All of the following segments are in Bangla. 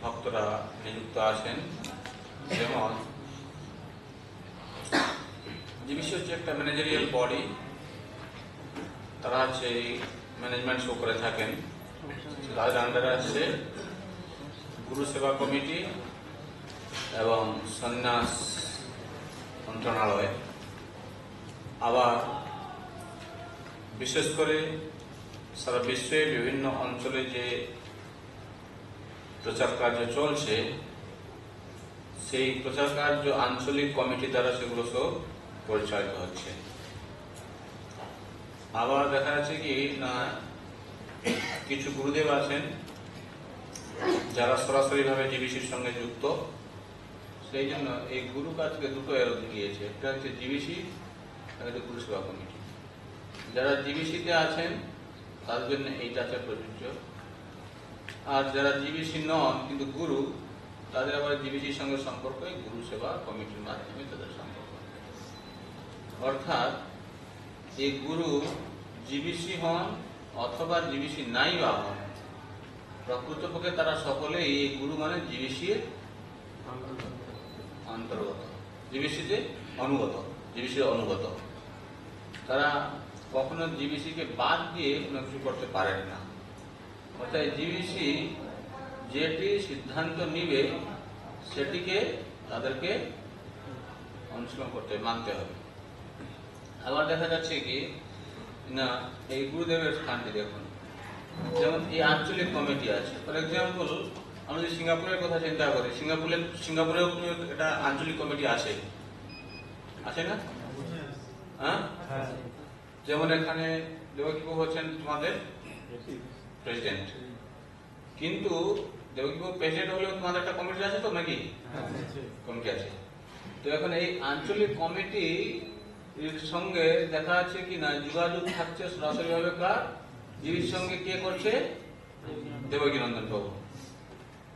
ভক্তরা নিযুক্ত আছেন। যেমন জিবিসি হচ্ছে একটা ম্যানেজারিয়াল বডি, তারা হচ্ছে ম্যানেজমেন্ট শো করে থাকেন। তাদের আন্ডারে আছে গুরু সেবা কমিটি এবং সন্ন্যাস মন্ত্রণালয়। আবার বিশেষ করে সারা বিশ্বে বিভিন্ন অঞ্চলে যে প্রচার কার্য চলছে, সেই প্রচার কার্য আঞ্চলিক কমিটি দ্বারা সেগুলো সব পরিচালিত হচ্ছে। আবার দেখা যাচ্ছে কি না, কিছু গুরুদেব আছেন যারা সরাসরিভাবে জিবিসির সঙ্গে যুক্ত, সেই জন্য এই গুরু কাজকে দুটো এরোতে গিয়েছে। একটা হচ্ছে জিবিসি, একটা গুরু সেবা কমিটি। যারা জিবিসিতে আছেন তাদের জন্য এইটা প্রযোজ্য, আর যারা জিবিসি নন কিন্তু গুরু, তাদের আবার জিবিসির সঙ্গে সম্পর্ক গুরু সেবা কমিটির মাধ্যমে তাদের সম্পর্ক। অর্থাৎ এই গুরু জিবিসি হন অথবা জিবিসি নাই বা হন, প্রকৃতপক্ষে তারা সকলেই এই গুরু মানে জিবিসির অন্তর্গত, জিবিসিতে অনুগত, জিবিসির অনুগত। তারা কখনো জিবিসিকে বাদ দিয়ে কোনো কিছু করতে পারেন না। অর্থাৎ জিবিসি যেটি সিদ্ধান্ত নিবে সেটিকে তাদেরকে অনুসরণ করতে মানতে হবে। আবার দেখা যাচ্ছে কি না, এই গুরুদেবের স্থানটি দেখুন, যেমন এই আঞ্চলিক কমিটি আছে। ফর এক্সাম্পল, আমরা যদি সিঙ্গাপুরের কথা চিন্তা করি, সিঙ্গাপুরেও একটা আঞ্চলিক কমিটি আছে, আছে না? হ্যাঁ, যেমন এখানে দেবকীবাবু হচ্ছেন তোমাদের প্রেসিডেন্ট, কিন্তু দেবকীবাবু প্রেসিডেন্ট হলেও তোমাদের একটা কমিটি আছে তো নাকি? কমিটি আছে। তো এখন এই আঞ্চলিক কমিটি এর সঙ্গে দেখা যাচ্ছে কি না, যোগাযোগ থাকছে সরাসরি ভাবে কার? জিবির সঙ্গে। কে করছে? দেবকীনন্দন বাবু।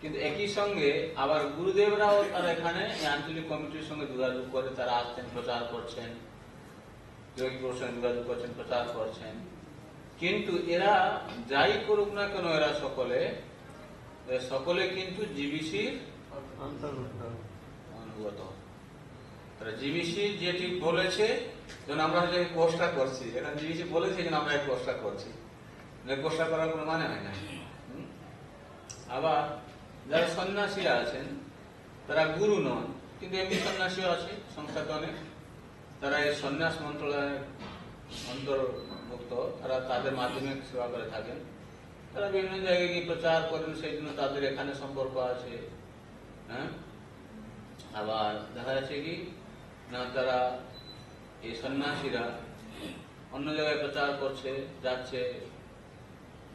কিন্তু একই সঙ্গে আবার গুরুদেবরাও তারা এখানে এই আঞ্চলিক কমিটির সঙ্গে যোগাযোগ করে, তারা আসছেন, প্রচার করছেন, দেবকীবাবুর সঙ্গে যোগাযোগ করছেন, প্রচার করছেন। কিন্তু এরা যাই করুক না কেন, এরা সকলে কিন্তু জিবিসির অনুগত। জিবিসি যেটি বলেছে, যেন আমরা যে কোর্সটা করছি, এখানে জিবিসি বলেছে যেন আমরা এই কোর্সটা করছি, কোর্সটা করার কোনো মানে হয় না। আবার যারা সন্ন্যাসীরা আছেন তারা গুরু নন, কিন্তু এমনি সন্ন্যাসীও আছে সংখ্যাতে অনেক, তারা এই সন্ন্যাস মন্ত্রণালয়ের অন্তর্ভুক্ত, তারা তাদের মাধ্যমে সেবা করে থাকেন। তারা বিভিন্ন জায়গায় গিয়ে প্রচার করেন, সেই জন্য তাদের এখানে সম্পর্ক আছে। হ্যাঁ, আবার দেখা যাচ্ছে কি না, তারা এই সন্ন্যাসীরা অন্য জায়গায় প্রচার করছে, যাচ্ছে,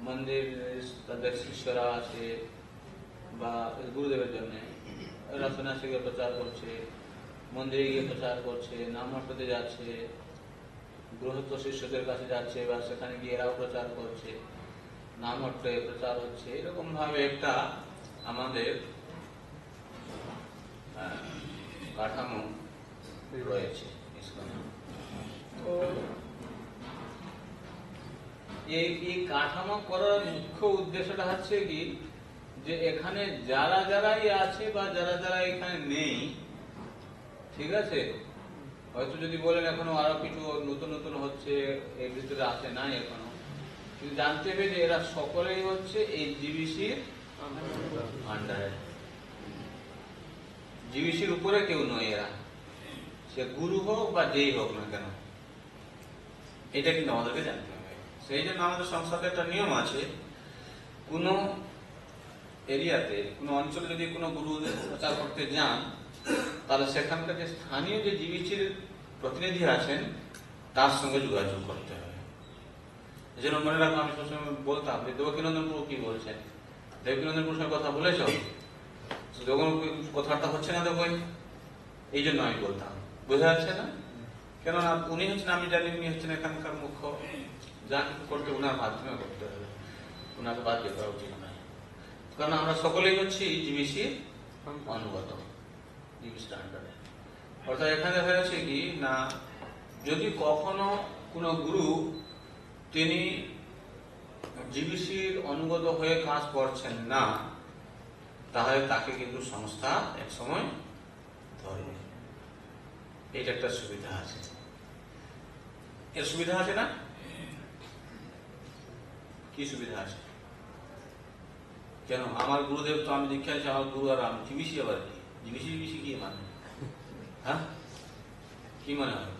মন্দির তাদের শিষ্যরা আছে বা গুরুদেবের জন্য এরা সন্ন্যাসীকে প্রচার করছে, মন্দিরে গিয়ে প্রচার করছে, নামমঠতে যাচ্ছে, গৃহস্থ শিষ্যদের কাছে যাচ্ছে, বা সেখানে গিয়ে এরাও প্রচার করছে, নামমঠে প্রচার হচ্ছে। এরকম ভাবে একটা আমাদের কাঠামো রয়েছে ইসকনে। তো এই কাঠামো করার মুখ্য উদ্দেশ্যটা হচ্ছে কি, যে এখানে যারা যারাই আছে বা যারা যারা এখানে নেই, ঠিক আছে, হয়তো যদি বলেন এখনো আরো কিছু নতুন নতুন হচ্ছে, এর ভিতরে আসে নাই এখনো, কিন্তু জানতে হবে যে এরা সকলেই হচ্ছে এই জিবিসির আন্ডারে, জিবিসির উপরে কেউ নয় এরা, সে গুরু হোক বা যেই হোক না কেন, এটা কিন্তু আমাদেরকে জানতে হবে। সেই জন্য আমাদের সংস্থাতে একটা নিয়ম আছে, কোন এরিয়াতে, কোন অঞ্চলে যদি কোনো গুরু প্রচার করতে যান, তাহলে সেখানকার যে স্থানীয় যে জিবিসির প্রতিনিধি আছেন তার সঙ্গে যোগাযোগ করতে হবে। এই জন্য মনে রাখবো, আমি সবসময় বলতাম যে দেবকীনন্দনপুর কি বলছেন, দেবকীনন্দনপুর সঙ্গে কথা বলেছ, যখন কথাটা হচ্ছে না দেখো, এই জন্য আমি বলতাম, বোঝা যাচ্ছে না? কেননা উনি হচ্ছেন, আমি জানি উনি হচ্ছেন এখানকার মুখ্য, যা কিছু করতে ওনার মাধ্যমে করতে হবে, ওনাকে বাদ দিয়ে করা উচিত নয়। কারণ আমরা সকলেই হচ্ছি জিবিসির অনুগত, জিবিসির আন্ডারে। অর্থাৎ এখানে দেখা যাচ্ছে কি না, যদি কখনো কোনো গুরু তিনি জিবিসির অনুগত হয়ে কাজ করছেন না, তাহলে তাকে কিন্তু সংস্থা এক সময় ধরবে। এটা একটা সুবিধা আছে, এর সুবিধা আছে না? কি সুবিধা আছে? কেন আমার গুরুদেব তো আমি দীক্ষা আছি, আমার গুরু আর আমি জিবিসি আবার কি? জিবিসি কি মানে? হ্যাঁ, কি মনে হয়?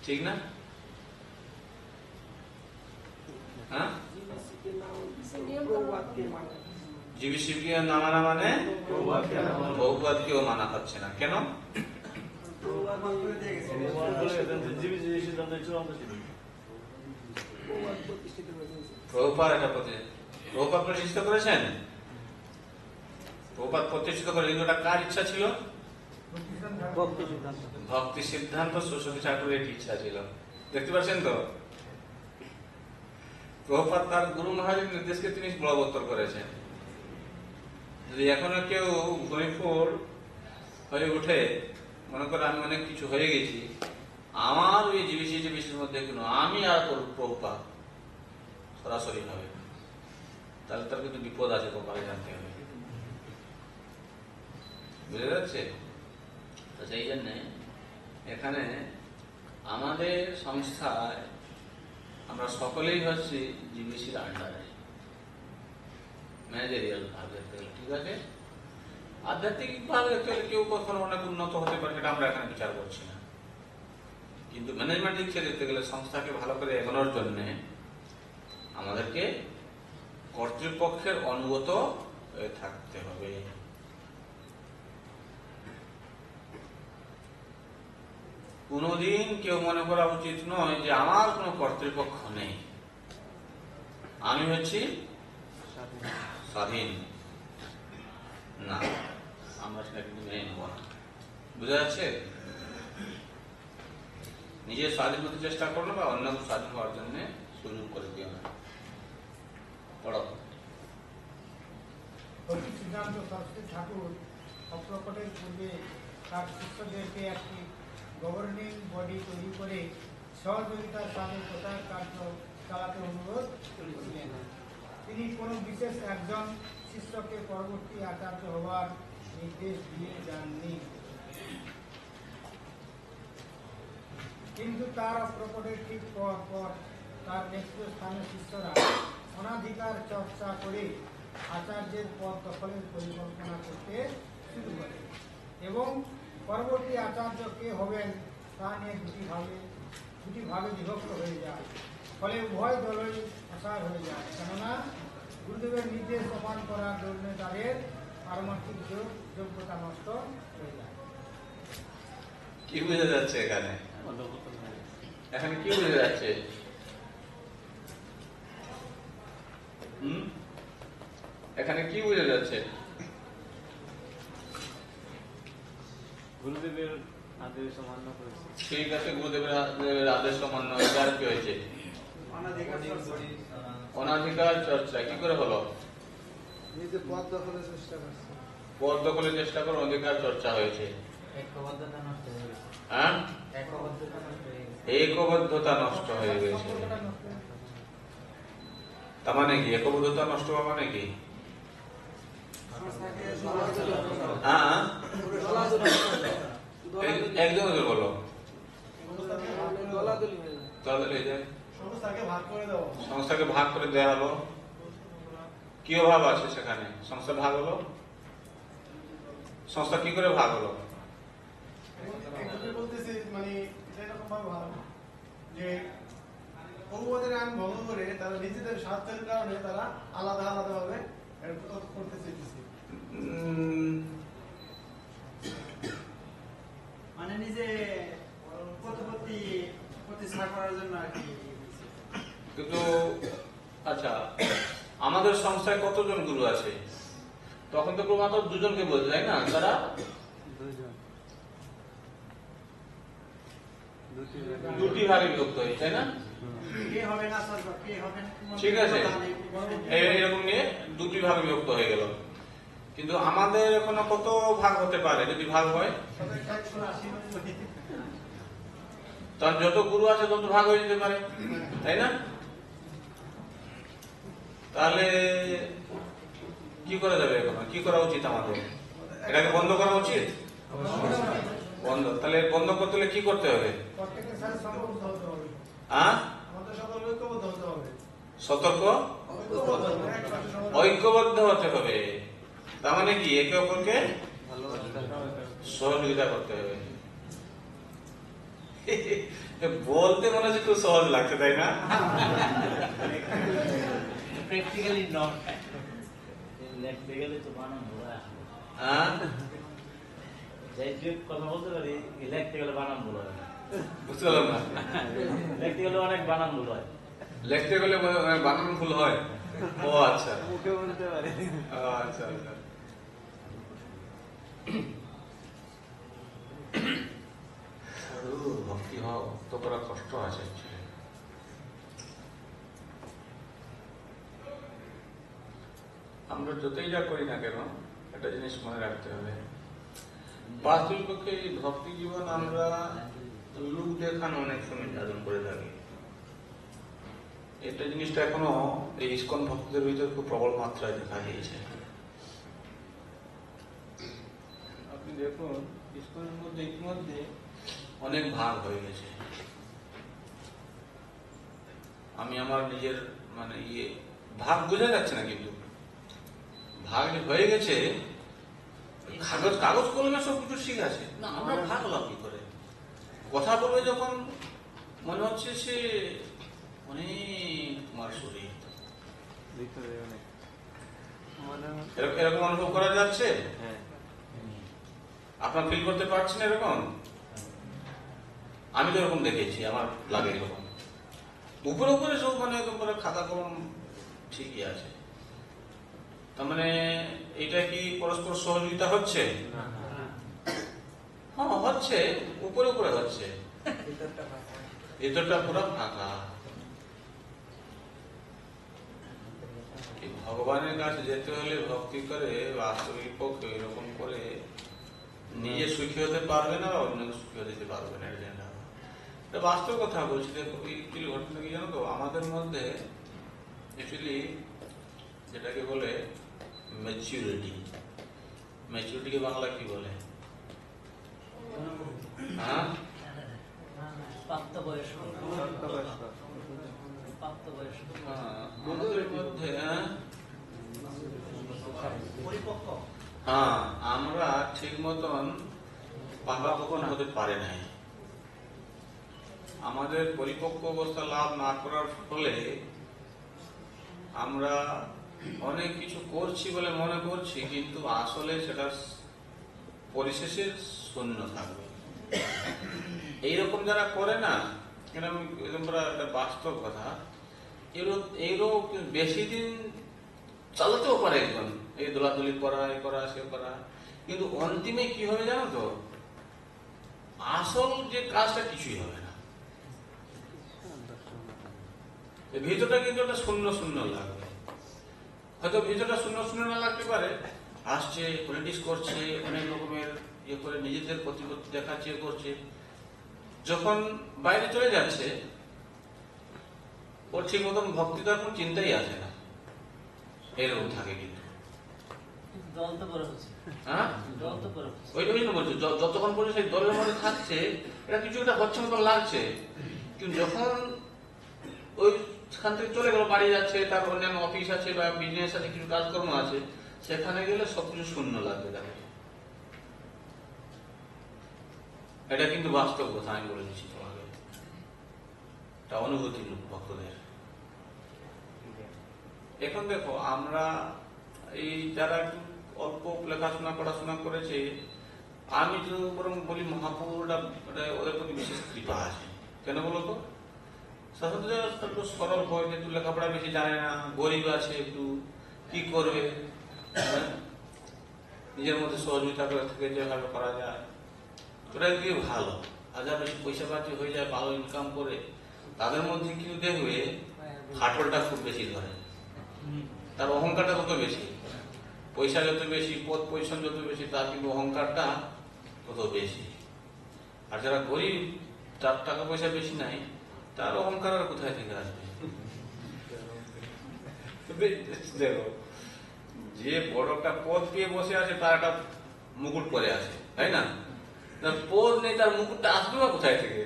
ঠিক না? হ্যাঁ, জিবিসিকে না মানা মানে বহুবাদকেও মানা হচ্ছে না। কেন? প্রভুপাদ প্রতিষ্ঠিত করেছেন। প্রভুপাদ প্রতিষ্ঠিত করে, কিন্তু ওটা কার ইচ্ছা ছিল? ভক্তি সিদ্ধান্ত সরস্বতী ঠাকুরের একটি ইচ্ছা ছিল। দেখতে পাচ্ছেন তো, প্রভুপাদ তার গুরু মহারাজের নির্দেশকে তিনি বলবত্তর করেছেন। যদি এখনো কেউ ভরিপুর হয়ে উঠে মনে করে আমি অনেক কিছু হয়ে গেছি, আমার ওই জিবিসির মধ্যে কোনো আমি আর প্রভুপাদ সরাসরি হবে, তাহলে তার কিন্তু বিপদ আছে, প্রভুপাদকে জানতে হবে। বুঝে যাচ্ছে তো? সেই জন্যে এখানে আমাদের সংস্থায় আমরা সকলেই হচ্ছি জিবিসির আন্ডারে, ম্যানেজারিয়াল ভাবে। ঠিক আছে, আধ্যাত্মিক ভাবে দেখতে হলে কেউ কখনো অনেক উন্নত হতে পারে, সেটা আমরা এখানে বিচার করছি না। কিন্তু ম্যানেজমেন্ট দিক থেকে দেখতে গেলে সংস্থাকে ভালো করে এগোনোর জন্য আমাদেরকে কর্তৃপক্ষের অনুগত হয়ে থাকতে হবে। কোনদিন কেউ মনে করা উচিত নয় যে আমার কোনো কর্তৃপক্ষ নেই, আমি হচ্ছি স্বাধীন। না, আমরা সেটা কিন্তু মেনে নেব না। বুঝা যাচ্ছে? নিজের স্বাধীন হতে চেষ্টা করলো বা অন্য স্বাধীন হওয়ার জন্য সুযোগ করে দিও না। পড়ো। সিদ্ধান্ত সরস্বতী ঠাকুর অপ্রকটের পূর্বে তার শিষ্যদেরকে একটি গভর্নিং বডি তৈরি করে সহযোগিতার সাথে প্রচার কার্য চালাতে অনুরোধ করেছিলেন। তিনি কোনো বিশেষ একজন শিষ্যকে পরবর্তী আচার্য হওয়ার নির্দেশ দিয়ে যাননি, কিন্তু তার অপ্রকটের ঠিক পর তার নেতৃস্থানীয় শিষ্যরা অনাধিকার চর্চা করে আচার্যের পদ দখলের পরিকল্পনা করতে শুরু করে এবং পরবর্তী আচার্য কে হবেন তা নিয়ে দুটি ভাগে বিভক্ত হয়ে যায়। ফলে উভয় দলই অসার হয়ে যায়, কেননা গুরুদেবের নির্দেশ প্রমাণ করার জন্য তাদের পারমার্থিক যোগ্যতা নষ্ট হয়ে যায়। কি বোঝা যাচ্ছে এখানে? এখানে কি বোঝা যাচ্ছে? এখানে কি বোঝা যাচ্ছে? গুরুদেবের আদেশ অমান্য করেছে। ঠিক আছে, গুরুদেবের আদেশ অমান্য। এবার কি হয়েছে? অনাধিকার চর্চা কি করে হলো? পদ দখলের চেষ্টা করছে, পদ দখলের চেষ্টা করে অধিকার চর্চা হয়েছে। হ্যাঁ, একবদ্ধতা নষ্ট হয়ে গেছে। তার মানে কি একবদ্ধতা নষ্ট হওয়া মানে কি? হ্যাঁ, একদম বলো। সংস্থাকে ভাগ করে দেওয়া হলো। কি অভাব আছে সেখানে? সংস্থা ভাগ হলো, সংস্থা কি করে ভাগ হলো? বলতেছি মানে এরকম ভাবে ভালো যে অনুবাদের আইন ভঙ্গ করে তারা নিজেদের স্বার্থের কারণে তারা আলাদা আলাদা ভাবে করতে চেয়েছে, মানে নিজে প্রতিষ্ঠা করার জন্য আর কি। কিন্তু আচ্ছা, আমাদের সংস্থায় কতজন গুরু আছে? তখন তো মাত্র দুজনকে বলতে, তাই না? তারা দুটি ভাগে বিভক্ত হয়েছে, তাই না? ঠিক আছে, এরকম নিয়ে দুটি ভাগে বিভক্ত হয়ে গেল। কিন্তু আমাদের এখনো কত ভাগ হতে পারে যদি ভাগ হয়? তার যত গুরু আছে তত ভাগ হয়ে যেতে পারে, তাই না? তাহলে কি করা যাবে এখন, কি করা উচিত আমাদের? এটাকে বন্ধ করা উচিত। বন্ধ, তাহলে বন্ধ করতে হলে কি করতে হবে? প্রত্যেকের সাথে সংযুক্ত হতে হবে। আমাদের সকল ঐক্যবদ্ধ হতে হবে। সতর্ক ঐক্যবদ্ধ হতে হবে। ঐক্যবদ্ধ হতে হবে। তার মানে কি একে অপরকে ভালোবাসতে হবে। সহযোগিতা করতে হবে। বলতে মনে হচ্ছে খুব সহজ লাগছে, তাই না? প্র্যাকটিক্যালি নট, লিখতে গেলে তো বানান ভুল হয়। হ্যাঁ, যাই যে কথা বলতে পারি, লিখতে গেলে বানান ভুল হয়। বুঝতে পারলাম না। লিখতে গেলে অনেক বানান ভুল হয়। লিখতে গেলে বানান ভুল হয়। ও আচ্ছা, মুখে বলতে পারি। আচ্ছা আচ্ছা। ভক্তি হও তো করা কষ্ট আছে। আমরা যতই যা করি না কেন একটা জিনিস মনে রাখতে হবে, বাস্তবিক পক্ষে এই ভক্তি জীবন আমরা লোক দেখানো অনেক সময় সাধন করে থাকি। এটা জিনিসটা এখনো এই ইস্কন ভক্তদের ভিতরে খুব প্রবল মাত্রায় দেখা দিয়েছে। আপনি দেখুন ইস্কনের মধ্যে ইতিমধ্যে অনেক ভাগ হয়ে গেছে। আমি আমার নিজের মানে ভাগ বোঝা যাচ্ছে না, কিন্তু ভাগ যে হয়ে গেছে, কাগজ কাগজ কলমে সব কিছু ঠিক আছে না, আমরা ভাগ হলাম কি করে? কথা বলবে যখন মনে হচ্ছে সে অনেক তোমার শরীর, ভিতরে অনেক মনে হয়। এরকম অনুভব করা যাচ্ছে? হ্যাঁ, আপনার ফিল করতে পারছেন এরকম? আমি তো এরকম দেখেছি, আমার লাগে এরকম। উপরে উপরে সব মানে একেবারে খাতা কলম ঠিকই আছে। তার মানে এটা কি পরস্পর সহযোগিতা হচ্ছে? না, হ্যাঁ হচ্ছে, উপরে উপরে হচ্ছে, ভেতরটা পুরো ফাঁকা। ভগবানের কাছে যেতে হলে ভক্তি করে বাস্তবিক পক্ষে এরকম করে নিজে সুখী হতে পারবে না, অন্যকে সুখী হতে পারবে না। এটা বাস্তব কথা বলছি। দেখো ঘটনা কি জানো তো, আমাদের মধ্যে অ্যাকচুয়ালি যেটাকে বলে ম্যাচুরিটি, ম্যাচুরিটিকে বাংলা কি বলে? হ্যাঁ, প্রাপ্তবয়স্ক, প্রাপ্তবয়স্ক। প্রাপ্তবয়স্ক, আমাদের মধ্যে পরিপক্ক। হ্যাঁ, আমরা ঠিক মতন পাকাপোষণ হতে পারে নাই। আমাদের পরিপক্ক অবস্থা লাভ না করার ফলে আমরা অনেক কিছু করছি বলে মনে করছি, কিন্তু আসলে সেটা পরিশেষে শূন্য থাকবে। এইরকম যারা করে না, এরকম একটা বাস্তব কথা, এরও বেশি দিন চালাতেও পারে একজন, এই দোলাদুলি করা, এ করা, সে করা, কিন্তু অন্তিমে কি হবে জানো তো, আসল যে কাজটা কিছুই হবে না। ভিতরটা কিন্তু একটা শূন্য শূন্য লাগবে। হয়তো ভিতরটা শূন্য শূন্য না লাগতে পারে, আসছে পলিটিক্স করছে, অনেক রকমের ইয়ে করে নিজেদের প্রতিপত্তি দেখাচ্ছে, করছে, যখন বাইরে চলে যাচ্ছে ওর ঠিক মতন ভক্তি তার কোনো চিন্তাই আসে না, এরকম থাকে। কিন্তু দল তো বড় হচ্ছে, হ্যাঁ, দল তো বড় হচ্ছে। ওইটা কিন্তু বলছে, যতক্ষণ পর্যন্ত সেই দলের মধ্যে থাকছে এটা কিছু একটা হচ্ছে মতন লাগছে, কিন্তু যখন ওইখান থেকে চলে গেল, বাড়ি যাচ্ছে, তার অন্যান্য অফিস আছে বা বিজনেস আছে, কিছু কাজকর্ম আছে, সেখানে গেলে সবকিছু শূন্য লাগবে তাকে। এটা কিন্তু বাস্তব কথা, আমি বলে দিচ্ছি তোমাকে, এটা অনুভূতি ভক্তদের। এখন দেখো আমরা এই যারা একটু অল্প লেখাশোনা পড়াশোনা করেছে, আমি তো বরং বলি মহাপুরুষরা ওদের প্রতি বিশেষ কৃপা আছে। কেন বলো তো? সাধারণত যারা একটু সরল হয়, একটু লেখাপড়া বেশি জানে না, গরিব আছে, একটু কি করবে, নিজের মধ্যে সহযোগিতা করে থেকে যেভাবে করা যায় ওটা দিয়ে ভালো। আর যারা বেশি পয়সা পাতি হয়ে যায়, ভালো ইনকাম করে, তাদের মধ্যে কেউ দেখবে ফাটলটা খুব বেশি ধরে, তার অহংকারটা তত বেশি। পয়সা যত বেশি, পদ পয়সা যত বেশি, তার কিন্তু অহংকারটা তত বেশি। আর যারা গরিব, যার টাকা পয়সা বেশি নাই, তার অহংকার আর কোথায় থেকে আসবে? দেখো, যে বড় একটা পদ পেয়ে বসে আছে তার একটা মুকুট পরে আছে, তাই না? তার পদ নেই, তার মুকুটটা আসবে বা কোথায় থেকে?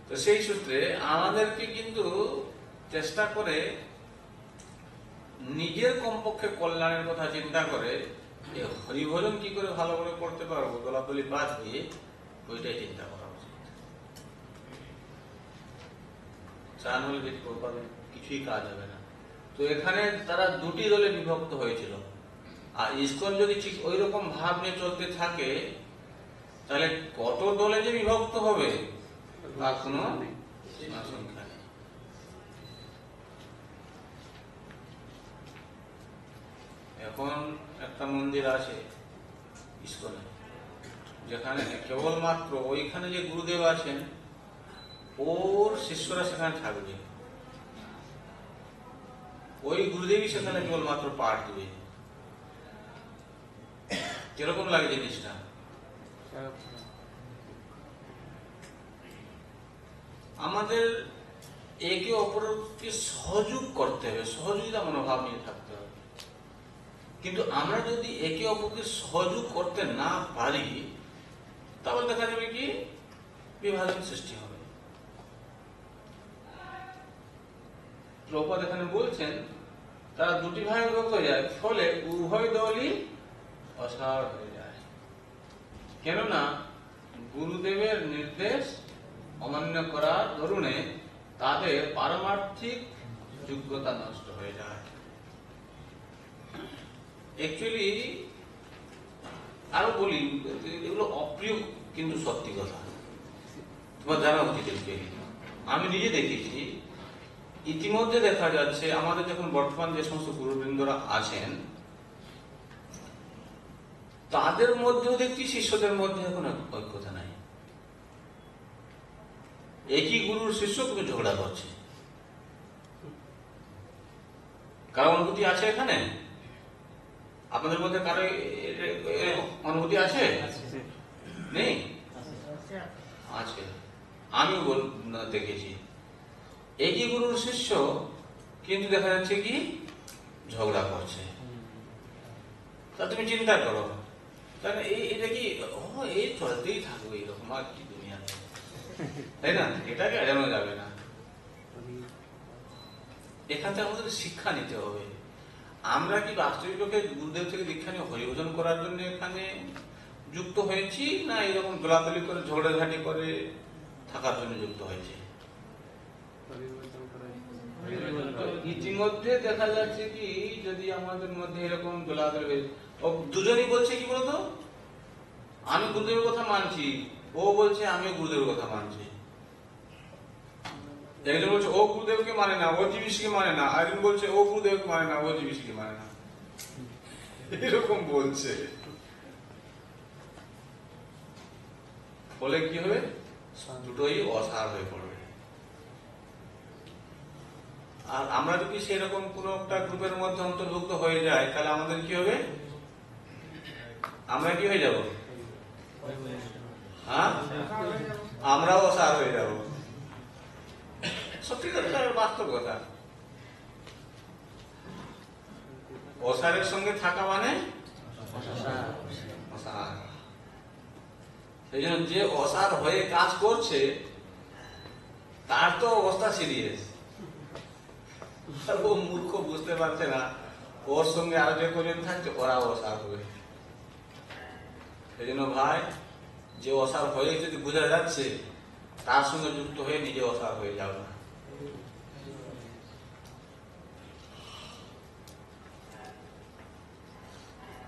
তো সেই সূত্রে আমাদেরকে কিন্তু চেষ্টা করে নিজের কমপক্ষে কল্যাণের কথা চিন্তা করে যে হরিভজন কি করে ভালো করে করতে পারবো, দলাদলি বাদ দিয়ে ওইটাই চিন্তা করা উচিত। চান হলে যেটি করবে কিছুই কাজ হবে না। তো এখানে তারা দুটি দলে বিভক্ত হয়েছিল, আর ইসকন যদি ঠিক ওই রকম ভাব নিয়ে চলতে থাকে তাহলে কত দলে যে বিভক্ত হবে তার কোনো সীমা সংখ্যা নেই। এখন একটা মন্দির আছে ইসকনে, যেখানে কেবলমাত্র ওইখানে যে গুরুদেব আছেন ওর শিষ্যরা সেখানে থাকবে, ওই গুরুদেবই সেখানে কেবলমাত্র পাঠ দিবে। কিরকম লাগে জিনিসটা? আমাদের একে অপরকে সহযোগ করতে হবে, সহযোগিতা মনোভাব নিয়ে থাকতে হবে। কিন্তু আমরা যদি একে অপরকে সহযোগ করতে না পারি তাহলে দেখা যাবে কি বিভাজন সৃষ্টি হবে। প্রভুপাদ এখানে বলছেন তারা দুটি ভাগে বিভক্ত হয়ে যায়, ফলে উভয় দলই অসাড় হয়ে যায়। কেননা গুরুদেবের নির্দেশ অমান্য করার দরুনে তাদের পারমার্থিক যোগ্যতা নষ্ট হয়ে যায়। অ্যাকচুয়ালি আরো বলি, এগুলো অপ্রিয় কিন্তু সত্যি কথা, তোমার জানা উচিত। আমি নিজে দেখেছি, ইতিমধ্যে দেখা যাচ্ছে আমাদের যখন বর্তমান যে সমস্ত গুরুবৃন্দরা আছেন তাদের মধ্যেও দেখছি শিষ্যদের মধ্যে এখন ঐক্যতা নাই। একই গুরুর শিষ্য কিন্তু ঝগড়া করছে। কারো অনুভূতি আছে এখানে? আপনাদের মধ্যে কারো অনুভূতি আছে? নেই? আছে। আমি দেখেছি একই গুরুর শিষ্য কিন্তু দেখা যাচ্ছে কি ঝগড়া করছে। তা তুমি চিন্তা করো, তাহলে এটা কি এই চলতেই থাকবে এরকম, আর কি দুনিয়া, তাই না? এটাকে এড়ানো যাবে না। এখান থেকে আমাদের শিক্ষা নিতে হবে। আমরা কি বাস্তবিক লোকে গুরুদেব থেকে দীক্ষা নিয়ে হরিভজন করার জন্য এখানে যুক্ত হয়েছি, না এরকম দোলাদলি করে ঝগড়াঝাটি করে থাকার জন্য যুক্ত হয়েছে? ইতিমধ্যে দেখা যাচ্ছে কি যদি আমাদের মধ্যে এরকম দোলাদলি, দুজনই বলছে কি বলতো, আমি গুরুদেবের কথা মানছি, ও বলছে আমি গুরুদেবের কথা মানছি। একজন বলছে ও গুরুদেবকে মানে না, ও জীবিসিকে মানে না, আরেকজন বলছে ও গুরুদেবকে মানে না, ও জীবিসিকে মানে না, এরকম বলছে। ফলে কি হবে? দুটোই অসার হয়ে পড়বে। আর আমরা যদি সেরকম কোন একটা গ্রুপের মধ্যে অন্তর্ভুক্ত হয়ে যায় তাহলে আমাদের কি হবে? আমরা কি হয়ে যাব? হ্যাঁ, আমরাও অসার হয়ে যাব। সত্যি কথা, বাস্তব কথা। অসারের সঙ্গে থাকা মানে অসার। সেই জন্য যে অসার হয়ে কাজ করছে তার তো অবস্থা সিরিয়াস। ও মূর্খ, বুঝতে পারছে না ওর সঙ্গে আরো যে কজন থাকছে ওরা অসার হবে। সেই জন্য ভাই, যে অসার হয়ে যদি বোঝা যাচ্ছে তার সঙ্গে যুক্ত হয়ে নিজে অসার হয়ে যাবে না।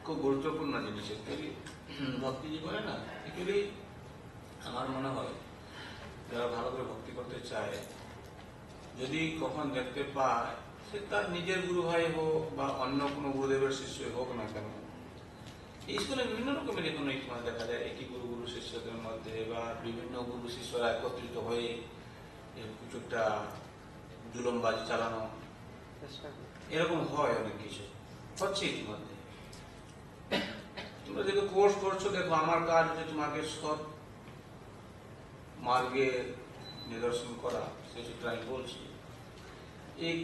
খুব গুরুত্বপূর্ণ জিনিস ভক্তি জীবনে না। অ্যাকচুয়ালি আমার মনে হয় যারা ভালো করে ভক্তি করতে চায়, যদি কখন দেখতে পায় সে তার নিজের গুরু ভাই হোক বা অন্য কোনো গুরুদেবের শিষ্য হোক না কেন, এই স্কুলে বিভিন্ন রকমের এখন দেখা যায় একই গুরু গুরু শিষ্যদের মধ্যে বা বিভিন্ন গুরু শিষ্যরা একত্রিত হয়ে কিছুটা জুলুমবাজি চালানো, এরকম হয়। অনেক কিছু হচ্ছে ইতিমধ্যে। তোমরা যেহেতু কোর্স করছো, দেখো আমার কাজ হচ্ছে তোমাকে সৎ মার্গে নিদর্শন করা। সেই সূত্রে আমি বলছি, এই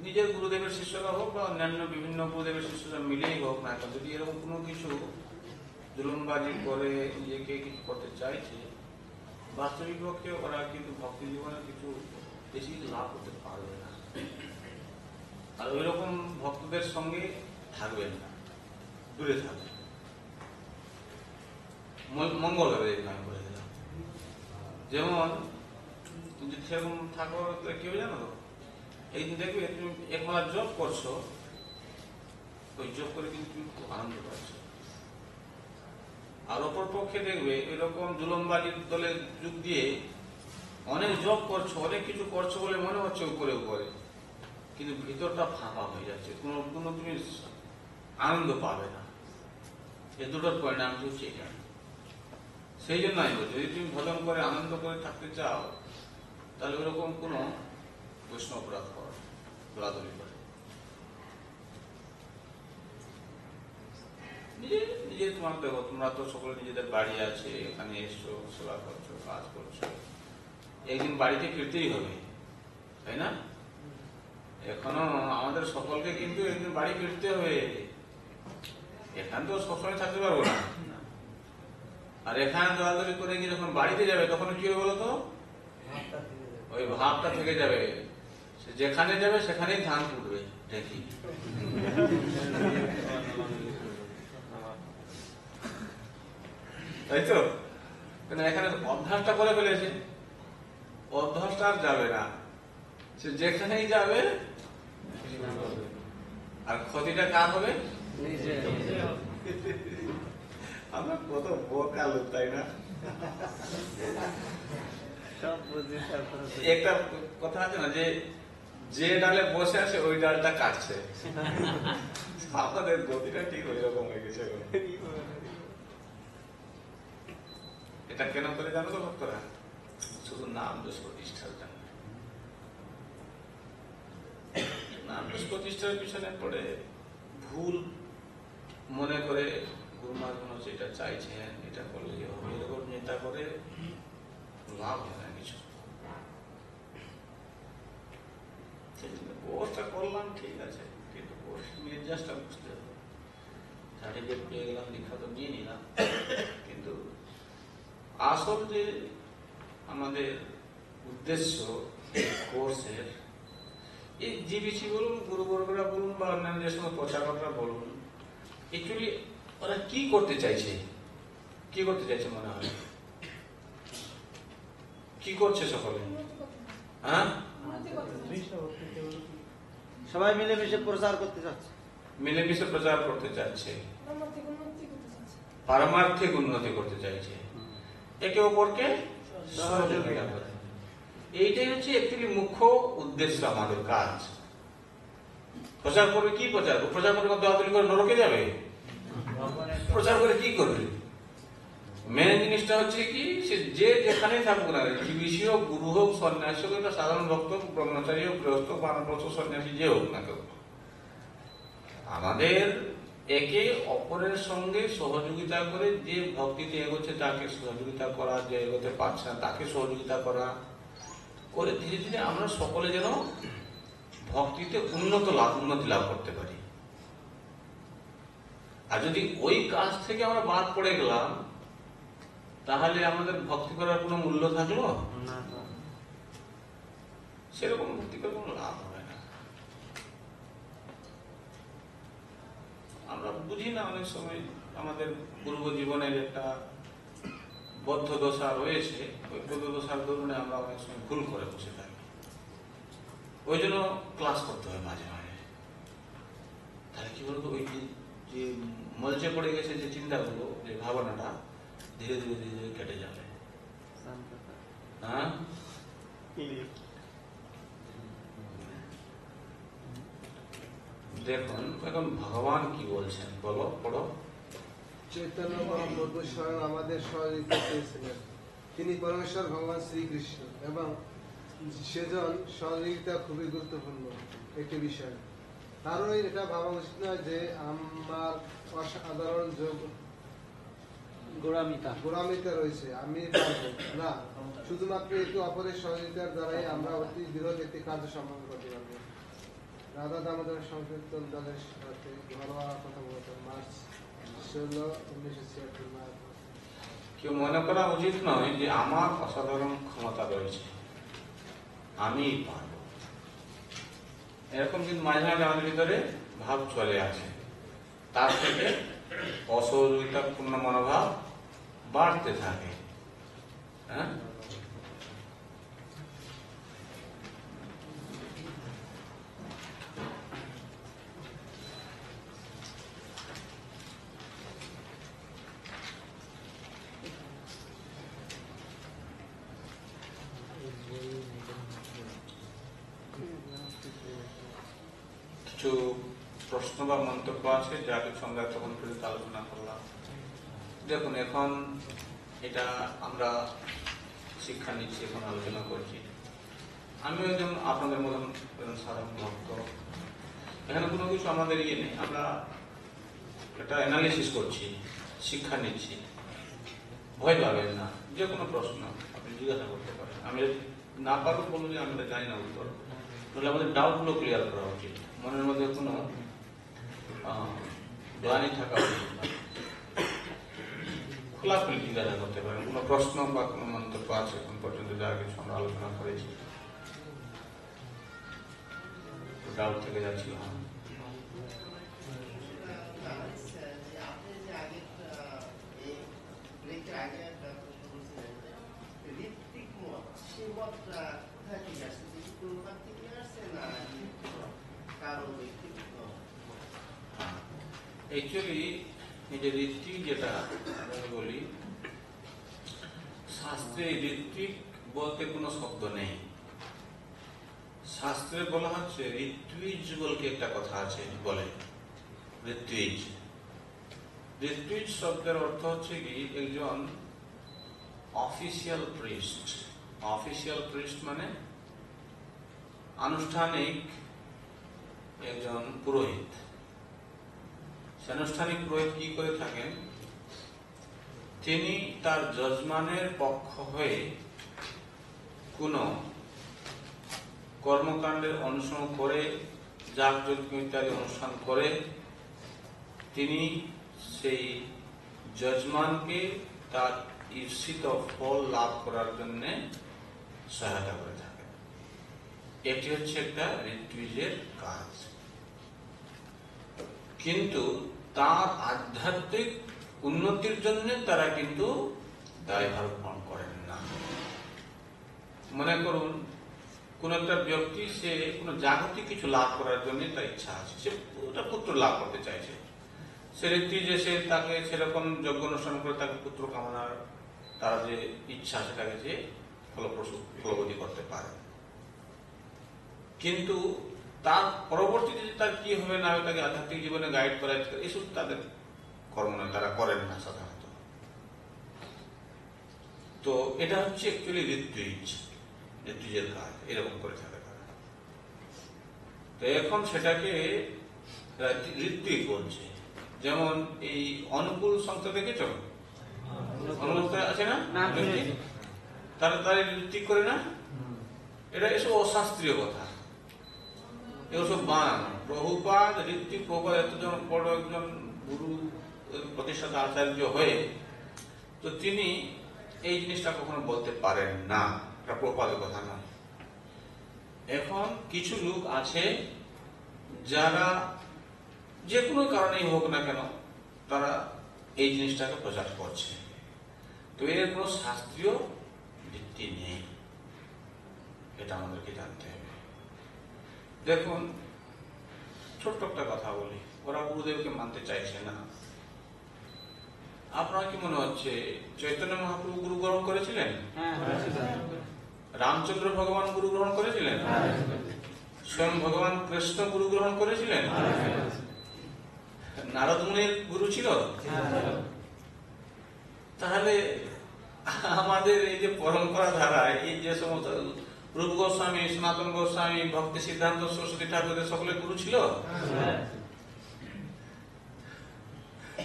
নিজের গুরুদেবের শিষ্যরা হোক বা অন্যান্য বিভিন্ন গুরুদেবের শিষ্যরা মিলেই হোক না কেন, যদি এরকম কোনো কিছু জুলুমবাজি করে নিজেকে কিছু করতে চাইছে, বাস্তবিক পক্ষে ওরা কিন্তু ভক্তি জীবনে কিছু বেশি লাভ করতে পারবে না। আর ওই রকম ভক্তদের সঙ্গে থাকবেন না, দূরে থাকবেন, মঙ্গল হবে। আমি বলে দিলাম, যেমন যদি সেরকম থাকো কি হবে জানো তো, এই দিন দেখবে তুমি একমাস জব করছো, ওই জব করে কিন্তু তুমি খুব আনন্দ পাচ্ছ। আর অপর পক্ষে দেখবে এরকম জুলুমবাজির দলে যোগ দিয়ে অনেক জব করছো, অনেক কিছু করছো বলে মনে হচ্ছে উপরে উপরে, কিন্তু ভিতরটা ফাঁকা হয়ে যাচ্ছে, কোনো কোনো তুমি আনন্দ পাবে না। এই দুটোর পরিণাম হচ্ছে এটা। সেই জন্য আমি বলছি, যদি তুমি ভজন করে আনন্দ করে থাকতে চাও, তাহলে ওরকম কোনো বৈষ্ণব অপরাধ করো, দৌড়াদৌড়ি করে নিজে তোমার দেখো, তোমরা তো সকলে নিজেদের বাড়ি আছে, এখানে এসছো, সেবা করছো, কাজ করছো, একদিন বাড়িতে ফিরতেই হবে, তাই না? এখনো আমাদের সকলকে কিন্তু একদিন বাড়ি ফিরতে হবে। এখানে তো সবসময় থাকতে পারবো না। আর এখানে দৌড়াদৌড়ি করে গিয়ে যখন বাড়িতে যাবে তখন কি হবে বলতো, ওই ভাবটা থেকে যাবে, সে যেখানে যাবে সেখানেই ধান ফুটবে, দেখি তাই তো। এখানে অভ্যাসটা করে ফেলেছে, অভ্যাসটা আর যাবে না, সে যেখানেই যাবে। আর ক্ষতিটা কার হবে? আমরা কত বোকা লোক, তাই না? সব বুঝি তারপরে একটা কথা আছে না, যে যে ডালে বসে আছে ওই ডালটা কাটছে। আমাদের গতিটা ঠিক ওই রকম হয়ে গেছে। এটা কেন করে জানো তো ভক্তরা? শুধু নাম দোষ প্রতিষ্ঠার জন্য। নাম দোষ প্রতিষ্ঠার পিছনে পড়ে ভুল মনে করে গুরুমার কোন যেটা চাইছেন এটা করলে হবে, এরকম চিন্তা করে লাভ হয় না কিছু। কোর্সটা করলাম ঠিক আছে, কিন্তু কোর্স নির্যাসটা বুঝতে হবে। সার্টিফিকেট পেয়ে গেলাম, দীক্ষা তো নিয়ে নিলাম, কিন্তু আসল যে আমাদের উদ্দেশ্য কোর্সের, এই জিবিসি বলুন, গুরুবর্গরা বলুন, বা অন্যান্য যে সমস্ত প্রচারকরা বলুন, অ্যাকচুয়ালি ওরা কি করতে চাইছে? কি করতে চাইছে মনে হয়? কি করছে সকলে? হ্যাঁ, সবাই মিলেমিশে প্রচার করতে চাচ্ছে, মিলেমিশে প্রচার করতে চাচ্ছে, পারমার্থিক উন্নতি করতে চাইছে, একে অপরকে সহযোগিতা করে। এইটাই হচ্ছে অ্যাকচুয়ালি মুখ্য উদ্দেশ্য আমাদের কাজ। প্রচার করবে কি? প্রচার প্রচার করে দৌড়াদৌড়ি করে নরকে যাবে? প্রচার করে কি করবে? মেন জিনিসটা হচ্ছে কি, সে যে যেখানেই থাকুক না, জীবিসি হোক, গুরু হোক, সন্ন্যাসী হোক, একটা সাধারণ ভক্ত, ব্রহ্মচারী হোক, গৃহস্থ, বানপ্রস্থ সন্ন্যাসী যে হোক না কেউ, আমাদের একে অপরের সঙ্গে সহযোগিতা করে, যে ভক্তিতে এগোচ্ছে তাকে সহযোগিতা করা, যে এগোতে পারছে না তাকে সহযোগিতা করা করে ধীরে ধীরে আমরা সকলে যেন ভক্তিতে উন্নতি লাভ করতে পারি। আর যদি ওই কাজ থেকে আমরা বাদ পড়ে গেলাম, তাহলে আমাদের ভক্তি করার কোনো মূল্য থাকলো না সেরকম ভক্তি করে কোনো লাভ হবে না। আমরা বুঝি না অনেক সময় আমাদের পূর্ব জীবনের একটা বদ্ধ দশা রয়েছে, ওই বদ্ধ দশার দরুনে আমরা অনেক সময় ভুল করে বসে থাকি। ওই জন্য ক্লাস করতে হয় মাঝে মাঝে। তাহলে কি বলতো, ওই যে মলচে পড়ে গেছে যে চিন্তাগুলো, যে ভাবনাটা ধীরে ধীরে ধীরে ধীরে কেটে যাবে। হ্যাঁ, দেখুন এখন ভগবান কি বলছেন, বলো, পড়ো। চৈতন্য মহাপ্রভু স্বয়ং আমাদের সহযোগিতা পেয়েছিলেন। তিনি পরমেশ্বর ভগবান শ্রীকৃষ্ণ, এবং সেজন সহযোগিতা খুবই গুরুত্বপূর্ণ একটি বিষয়। কারণ এটা ভাবা উচিত নয় যে আমার অসাধারণ যোগ গোড়ামিতা রয়েছে, আমি পারবো না। শুধুমাত্র একে অপরের সহযোগিতার দ্বারাই আমরা অতি দৃঢ় একটি কার্য সম্পন্ন করতে পারবো। রাধা দামোদর সংকীর্তন দলের সাথে ঘরোয়া কথোপকথন মার্চ 16, 1976 কেউ মনে করা উচিত নয় যে আমার অসাধারণ ক্ষমতা রয়েছে, আমি পারব, এরকম কিন্তু মাঝে মাঝে আমাদের ভিতরে ভাব চলে আসে। তার থেকে অসহযোগিতাপূর্ণ মনোভাব বাড়তে থাকে। হ্যাঁ, কিছু প্রশ্ন বা মন্তব্য আছে যা কিছু আমরা তখন পর্যন্ত আলোচনা করলাম। দেখুন, এখন এটা আমরা শিক্ষা নিচ্ছি, এখন আলোচনা করছি। আমিও যেমন আপনাদের মতন সাধারণ ভক্ত, এখানে কোনো কিছু আমাদের ইয়ে নেই, আমরা এটা অ্যানালিসিস করছি, শিক্ষা নিচ্ছি। ভয় পাবেন না, যে কোনো প্রশ্ন আপনি জিজ্ঞাসা করতে পারেন। আমি না পারবো বলবো যে আমি এটা জানি না উত্তর, তাহলে আমাদের ডাউটগুলো ক্লিয়ার করা উচিত, মনের মধ্যে কোনো গ্লানি থাকা উচিত না। খোলাখুলি জিজ্ঞাসা করতে পারেন, কোনো প্রশ্ন বা কোনো মন্তব্য আছে এখন পর্যন্ত যা কিছু আমরা আলোচনা করেছি, ডাউট থেকে যাচ্ছিল। অ্যাকচুয়ালি এই যে ঋত্বিক, যেটা আমি বলি, শাস্ত্রে ঋত্বিক বলতে কোনো শব্দ নেই। শাস্ত্রে বলা হচ্ছে ঋত্বিজ বলতে একটা কথা আছে, বলে ঋত্বিজ। ঋত্বিজ শব্দের অর্থ হচ্ছে কি একজন অফিসিয়াল প্রিস্ট। অফিসিয়াল প্রিস্ট মানে আনুষ্ঠানিক একজন পুরোহিত। আনুষ্ঠানিক পুরোহিত কি করে থাকেন? তিনি তার যজমানের পক্ষ হয়ে কোন কর্মকাণ্ডের অনুসরণ করে, যাগযজ্ঞ ইত্যাদি অনুষ্ঠান করে তিনি সেই যজমানকে তার ঈপ্সিত ফল লাভ করার জন্য সহায়তা করে থাকেন। এটি হচ্ছে একটা ঋত্বিজের কাজ। কিন্তু তার আধ্যাত্মিক উন্নতির জন্য তারা কিন্তু দায়ভার গ্রহণ করেন না। মনে করুন, কোন একটা ব্যক্তি সে কোন জাগতিক কিছু লাভ করার জন্য তার ইচ্ছা আছে, সে ওটা পুত্র লাভ করতে চাইছে, সে ব্যক্তি যে সে তাকে সেরকম যজ্ঞ অনুষ্ঠান করে তাকে পুত্র কামনার তার যে ইচ্ছা সেটাকে যে ফলবতী করতে পারে। কিন্তু তার পরবর্তীতে তার কি হবে না হবে, তাকে আধ্যাত্মিক জীবনে গাইড করা, এসব তাদের কর্ম নয়, তারা করেন না সাধারণত। তো এটা হচ্ছে অ্যাকচুয়ালি ঋত্বিজের কাজ, এরকম করে থাকে তারা। তো এখন সেটাকে ঋত্বিক বলছে। যেমন এই অনুকূল সংস্থা দেখেছ, অনুকূল আছে না, তারা তারা ঋত্বিক করে না। এটা এসব অশাস্ত্রীয় কথা, এসব বানানো। প্রভুপাদ ঋত্বিক, প্রভুপাদ এতজন বড় একজন গুরু প্রতিষ্ঠাতা আচার্য হয়ে, তো তিনি এই জিনিসটা কখনো বলতে পারেন না, এটা প্রভুপাদের কথা নয়। এখন কিছু লোক আছে যারা যে কোনো কারণেই হোক না কেন তারা এই জিনিসটাকে প্রচার করছে, তো এর কোনো শাস্ত্রীয় ভিত্তি নেই, এটা আমাদেরকে জানতে হবে। দেখুন, ছোট্ট একটা কথা বলি, ওরা গুরুদেবকে মানতে চাইছে না। আপনার কি মনে হচ্ছে চৈতন্য মহাপ্রভু গুরু গ্রহণ করেছিলেন? রামচন্দ্র ভগবান গুরু গ্রহণ করেছিলেন? স্বয়ং ভগবান কৃষ্ণ গুরু গ্রহণ করেছিলেন? নারদ মুনির গুরু ছিল? তাহলে আমাদের এই যে পরম্পরা ধারায় এই যে সমস্ত রূপ গোস্বামী, সনাতন গোস্বামী, ভক্তি সিদ্ধান্ত সরস্বতী ঠাকুরের সকলে গুরু ছিল?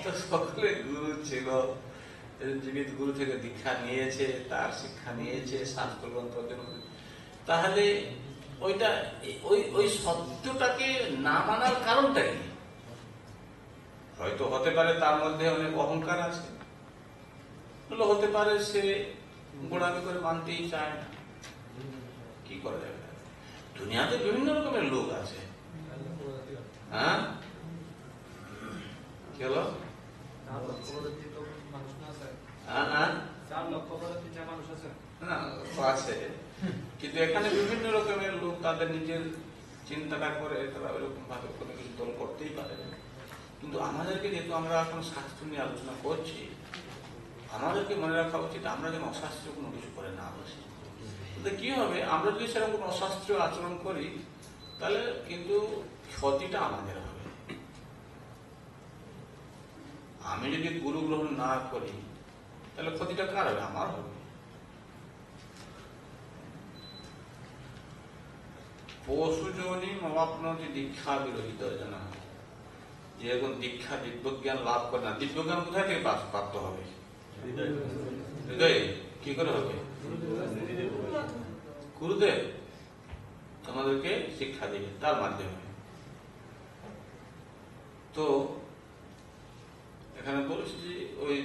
তো সকলে গুরু ছিল, জীবিত গুরু থেকে দীক্ষা নিয়েছে, তার শিক্ষা নিয়েছে, শাস্ত্র গ্রন্থ অধ্যয়ন। তাহলে ওইটা ওই ওই সত্যটাকে না মানার কারণটা কি? হয়তো হতে পারে তার মধ্যে অনেক অহংকার আছে, হতে পারে সে গোড়ামি করে মানতেই চায় না। কি করা যাবে? দুনিয়াতে বিভিন্ন রকমের লোক আছে। হ্যাঁ, কি হলো? না, আছে, কিন্তু এখানে বিভিন্ন রকমের লোক তাদের নিজের চিন্তাটা করে তারা ওইরকম ভাবে কোনো কিছু দল করতেই পারে। কিন্তু আমাদেরকে যেহেতু আমরা এখন শাস্ত্র নিয়ে আলোচনা করছি, আমাদেরকে মনে রাখা উচিত আমরা যেন অশাস্ত্রীয় কোনো কিছু করে না বসি। কি হবে, আমরা যদি সেরকম কোনো অশাস্ত্রীয় আচরণ করি তাহলে কিন্তু ক্ষতিটা আমাদের হবে। আমি যদি গুরু গ্রহণ না করি তাহলে ক্ষতিটা কার হবে? আমার হবে। পশুজনী মবাপ্নতি দীক্ষা বিরোহিত জানা, যে এখন দীক্ষা দিব্যজ্ঞান লাভ করে না, দিব্যজ্ঞান কোথায় থেকে প্রাপ্ত হবে? হৃদয়ে। কি করে হবে? গুরুদেব আমাদেরকে শিক্ষা দেবে তার মাধ্যমে। তো এখানে বলছি যে ওই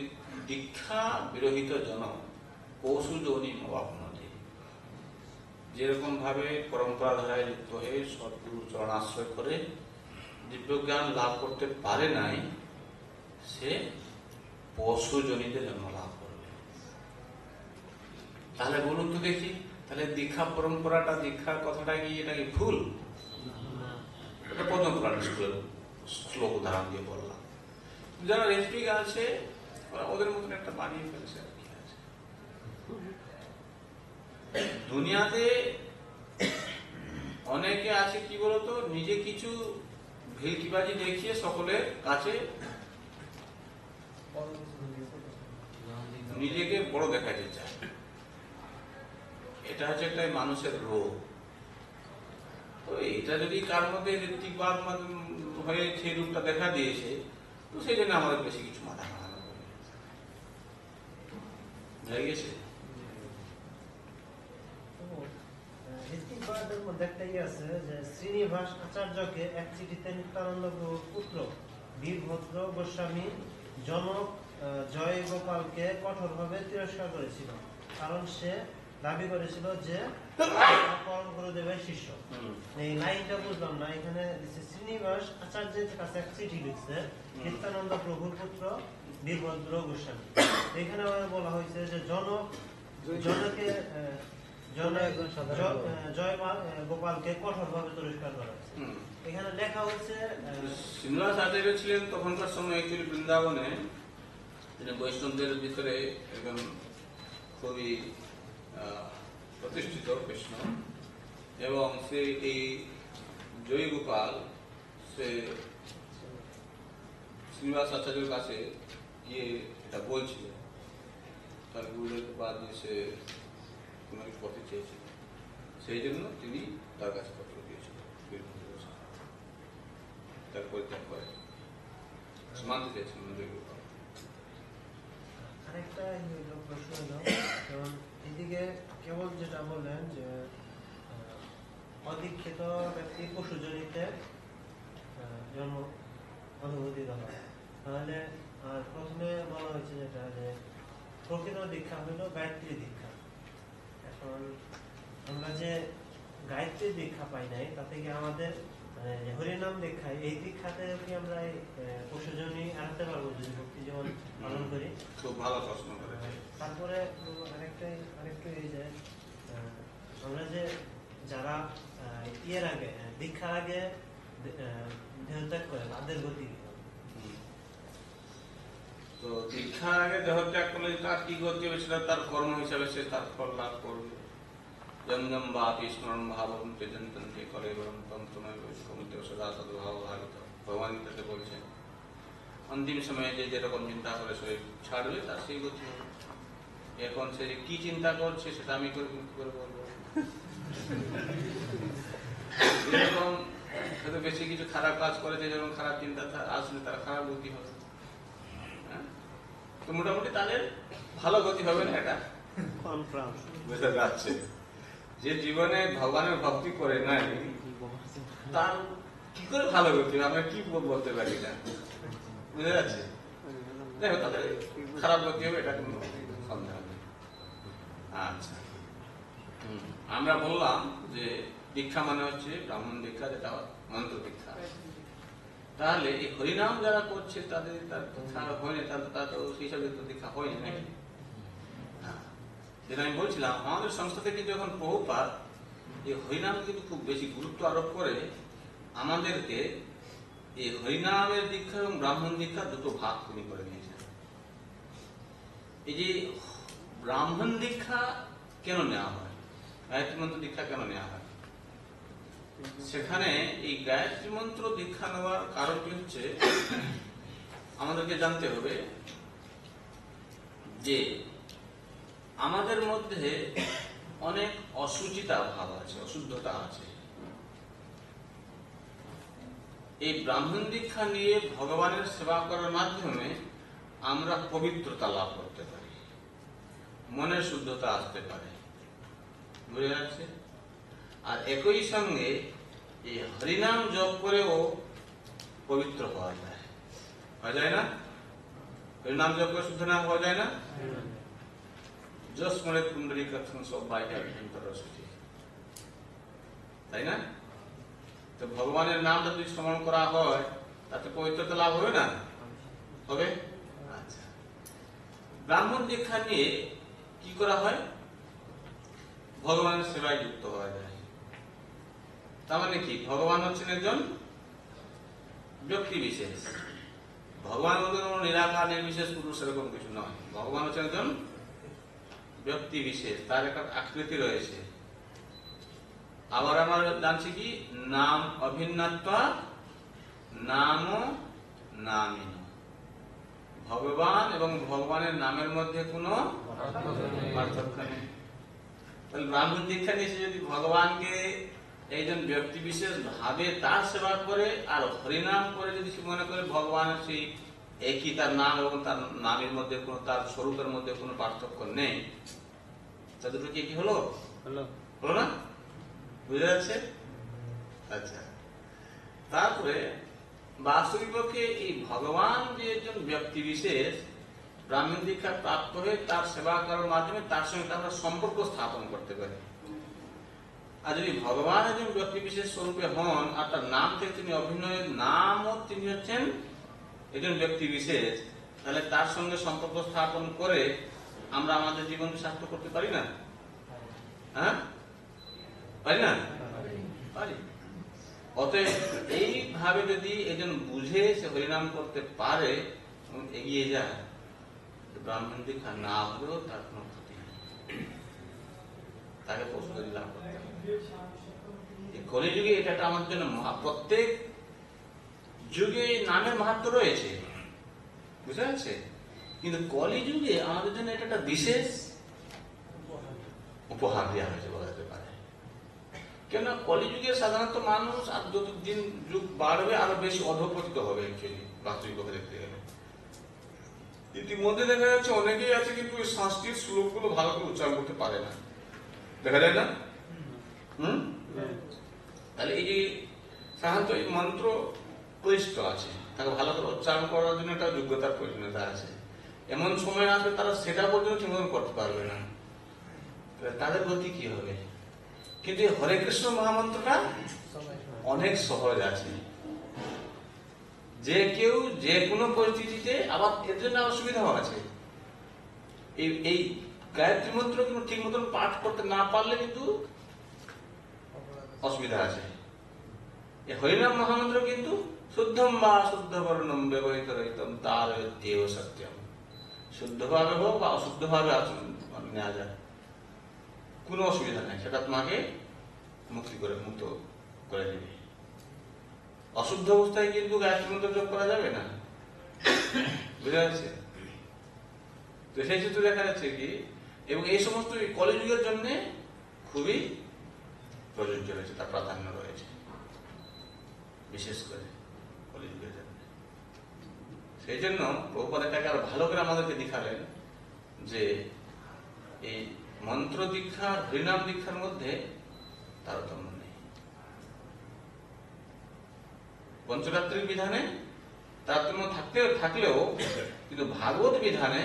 দীক্ষা বিরহিত জন পশুজনী মবাপ্নতি, যেরকম ভাবে পরম্পরা ধারায় যুক্ত হয়ে সদ্গুরুর চরণাশ্রয় করে দিব্যজ্ঞান লাভ করতে পারে নাই, সে পশুজনীতে জন্ম লাভ করবে। তাহলে বলুন তো দেখি, তাহলে দীক্ষা পরম্পরাটা, দীক্ষার কথাটা কি এটা কি ভুল? এটা পদ্মপুরাণ শ্লোক উদাহরণ দিয়ে বললাম। যারা রেস্ট্রিক আছে ওদের মতন একটা বানিয়ে ফেলছে আর কি আছে। দুনিয়াতে অনেকে আছে কি বলতো, নিজে কিছু ভিলকিবাজি দেখিয়ে সকলের কাছে নিজেকে বড় দেখাতে চায়। এটা হচ্ছে একটা মানুষের রোগ। তো এটা যদি কার মধ্যে ঋত্বিকবাদ হয়ে সেই রূপটা দেখা দিয়েছে, তো সেই জন্য আমাদের বেশি কিছু মাথা ঘামানো হয়ে গেছে। ঋত্বিকবাদের মধ্যে একটা ইয়ে আছে যে শ্রীনিবাস আচার্যকে এক চিঠিতে নিত্যানন্দ প্রভুর পুত্র বীরভদ্র গোস্বামী জনক জয় গোপালকে কঠোরভাবে তিরস্কার করেছিল, কারণ সে দাবি করেছিল যে পরম গুরুদেবের শিষ্য। এই লাইনটা বুঝলাম না, এখানে শ্রীনিবাস আচার্যের কাছে এক চিঠি লিখছে নিত্যানন্দ প্রভুর পুত্র বীরভদ্র গোস্বামী। এখানে বলা হয়েছে যে জনকে জয় গোপালকে কঠোরভাবে তিরস্কার করা হয়েছে। এখানে লেখা হচ্ছে শ্রীনিবাস আচার্য ছিলেন তখনকার সময় অ্যাকচুয়ালি বৃন্দাবনে তিনি বৈষ্ণবদের ভিতরে একজন খুবই প্রতিষ্ঠিত কৃষ্ণ, এবং সে এই জয় গোপাল সে শ্রীনিবাস আচার্যের কাছে গিয়ে এটা বলছিল, তার গুরুদেব বাদ সে কোনো কিছু করতে চেয়েছিল, সেই জন্য তিনি তার কাছে পত্র দিয়েছিলেন, তার পরিত্যাগ করে মানতে চেয়েছিলেন জয় গোপাল। আরেকটা প্রশ্ন হলো, যেমন এদিকে কেবল যেটা বললেন যে অদীক্ষিত ব্যক্তি পশুজনিতে জন্ম অনুভূতি হয়, তাহলে প্রথমে বলা হয়েছে যেটা যে প্রকৃত দীক্ষা হলো গায়ত্রী দীক্ষা। এখন আমরা যে গায়ত্রী দীক্ষা পাই নাই, তাতে কি আমাদের হরিনাম দীক্ষা, এই দীক্ষাতে কি আমরা পশুজনী আনতে পারবো যদি ভক্তি জীবন পালন করি? খুব ভালো প্রশ্ন করেছে। তারপরে আরেকটু এই যে আমরা যে যারা ইয়ের আগে দীক্ষার আগে দেহত্যাগ করে তাদের গতি কি? তো দীক্ষার আগে দেহত্যাগ করলে তার কি গতি হবে, সেটা তার কর্ম হিসাবে সে তার ফল লাভ করবে। জঙ্গম বা বিষ্ণুরম ভাবম তেজন্তন্তে করে বরং তন্ত্রময় বৈষ্ণবিত সদা সদ্ভাব ভাবিত। ভগবান গীতাতে বলছেন অন্তিম সময়ে যে যেরকম চিন্তা করে সে ছাড়বে, তার সেই গতি হবে। এখন সে কি চিন্তা করছে সেটা আমি করে বলবো। যেরকম হয়তো বেশি কিছু খারাপ কাজ করেছে, যেরকম খারাপ চিন্তা আসলে তার খারাপ গতি হবে। তো মোটামুটি তাদের ভালো গতি হবে না, এটা কনফার্ম বোঝা যাচ্ছে। যে জীবনে ভগবানের ভক্তি করে নাই তার কি করে ভালো করতে হবে আমরা কি বলতে পারি না, বুঝে যাচ্ছে? দেখো তাদের খারাপ গতি হবে, এটা কোনো সন্দেহ নেই। আচ্ছা, আমরা বললাম যে দীক্ষা মানে হচ্ছে ব্রাহ্মণ দীক্ষা, যেটা মন্ত্র দীক্ষা। তাহলে এই হরিনাম যারা করছে তাদের তার দীক্ষা হয়নি, তাদের তার তো সেই হিসাবে তো দীক্ষা হয়নি নাকি? হ্যাঁ, যেটা আমি বলছিলাম, আমাদের সংস্থা থেকে যখন প্রভুপাদ এই হরিনাম কিন্তু খুব বেশি গুরুত্ব আরোপ করে আমাদেরকে এই হরিনামের দীক্ষা এবং ব্রাহ্মণ দীক্ষা দুটো ভাগ তিনি করে নিয়েছেন। এই যে ব্রাহ্মণ দীক্ষা কেন নেওয়া হয়, গায়ত্রী মন্ত্র দীক্ষা কেন নেওয়া হয়, সেখানে এই গায়ত্রী মন্ত্র দীক্ষা নেওয়ার কারণটি হচ্ছে আমাদেরকে জানতে হবে যে আমাদের মধ্যে অনেক অসুচিতা ভাব আছে, অশুদ্ধতা আছে। এই ব্রাহ্মণ দীক্ষা নিয়ে ভগবানের সেবা করার মাধ্যমে আমরা পবিত্রতা লাভ করতে পারি, মনের শুদ্ধতা আসতে পারে, বুঝে যাচ্ছে? আর একই সঙ্গে এই হরিনাম জপ করেও পবিত্র হওয়া যায়, হওয়া যায় না? হরিনাম জপ করে শুদ্ধ নাম হওয়া যায় না? যশ মনে কুণ্ডলী কথন সব বাইরে তাই না? তো ভগবানের নাম যদি স্মরণ করা হয় তাতে পবিত্রতা লাভ হবে না? হবে। আচ্ছা, ব্রাহ্মণ দীক্ষা নিয়ে কি করা হয়? ভগবানের সেবায় যুক্ত হওয়া যায়। তার মানে কি, ভগবান হচ্ছেন একজন ব্যক্তি বিশেষ। ভগবান বলতে কোনো নিরাকার নির্বিশেষ পুরুষ এরকম কিছু নয়। ভগবান হচ্ছেন একজন ব্যক্তি বিশেষ, তার একটা আকৃতি রয়েছে। আবার আমরা জানছি কি, নাম অভিন্নত্বা নাম নামিন। ভগবান এবং ভগবানের নামের মধ্যে কোনো পার্থক্য নেই। তাহলে ব্রাহ্মণ দীক্ষা নিয়ে যদি ভগবানকে একজন ব্যক্তি বিশেষ ভাবে তার সেবা করে আর হরিনাম করে যদি সে মনে করে ভগবানের সেই একই, তার নাম এবং তার নামের মধ্যে কোনো, তার স্বরূপের মধ্যে কোনো পার্থক্য নেই, তা দুটো কি হলো? হলো না? বুঝে যাচ্ছে? আচ্ছা, তারপরে বাস্তবিক পক্ষে এই ভগবান যে একজন ব্যক্তি বিশেষ ব্রাহ্মণ দীক্ষা প্রাপ্ত হয়ে তার সেবা করার মাধ্যমে তার সঙ্গে আমরা সম্পর্ক স্থাপন করতে পারি। আর যদি ভগবান একজন ব্যক্তি বিশেষ স্বরূপে হন আর তার নাম থেকে তিনি অভিনয়ের নামও তিনি হচ্ছেন একজন ব্যক্তি বিশেষ, তাহলে তার সঙ্গে সম্পর্ক স্থাপন করে আমরা আমাদের জীবনকে সার্থক করতে পারি না? হ্যাঁ, পারি না? পারি। অতএব এইভাবে যদি একজন বুঝে সে হরিনাম করতে পারে এবং এগিয়ে যায়, ব্রাহ্মণ দীক্ষা না হলেও তার কোনো ক্ষতি নেই, তাকে পশুপতি লাভ করতে হবে। কলিযুগে এটা আমার জন্য প্রত্যেক যুগে নামের মাহাত্ম্য রয়েছে, বুঝতে পারছে? কিন্তু কলিযুগে আমাদের জন্য এটা একটা বিশেষ উপহার দেওয়া হয়েছে বলা যেতে পারে। কেন, কলিযুগে সাধারণত মানুষ আর যত দিন যুগ বাড়বে আরো বেশি অধঃপতিত হবে। অ্যাকচুয়ালি বাস্তবিকভাবে দেখতে গেলে ইতিমধ্যে দেখা যাচ্ছে অনেকেই আছে কিন্তু ওই সংস্কৃত শ্লোকগুলো ভালো করে উচ্চারণ করতে পারে না, দেখা যায় না? তাহলে এই যে সাধারণত এই মন্ত্র ক্লিষ্ট আছে, তাকে ভালো করে উচ্চারণ করার জন্য একটা যোগ্যতার প্রয়োজনীয়তা আছে। এমন সময় আসবে তারা সেটা পর্যন্ত ঠিকমতো করতে পারবে না, তাদের গতি কি হবে? কিন্তু এই হরে কৃষ্ণ মহামন্ত্রটা অনেক সহজ আছে, যে কেউ যে কোনো পরিস্থিতিতে, আবার এর জন্য অসুবিধাও আছে। এই গায়ত্রী মন্ত্র কিন্তু ঠিক মতন পাঠ করতে না পারলে কিন্তু অসুবিধা আছে। এই হরিনাম মহামন্ত্র কিন্তু শুদ্ধম বা শুদ্ধ বর্ণম ব্যবহৃত রহিতম তার দেব সত্যম, শুদ্ধভাবে হোক বা অশুদ্ধভাবে নেওয়া যায়, কোনো অসুবিধা নেই, সেটা তোমাকে মুক্ত করে দেবে। অশুদ্ধ অবস্থায় কিন্তু গায়ত্রী মন্ত্র জপ করা যাবে না, বুঝা যাচ্ছে? তো সেই সূত্রে দেখা যাচ্ছে কি, এবং এই সমস্ত কলিযুগের জন্য খুবই প্রযোজ্য রয়েছে, তার প্রাধান্য রয়েছে বিশেষ করে কলিযুগের জন্য। সেই জন্য প্রভুপাদ এটাকে আরো ভালো করে আমাদেরকে দেখালেন যে এই মন্ত্র দীক্ষা হরিনাম দীক্ষার মধ্যে তারতম্য নেই। পঞ্চরাত্রিক বিধানে তারতম্য থাকলেও কিন্তু ভাগবত বিধানে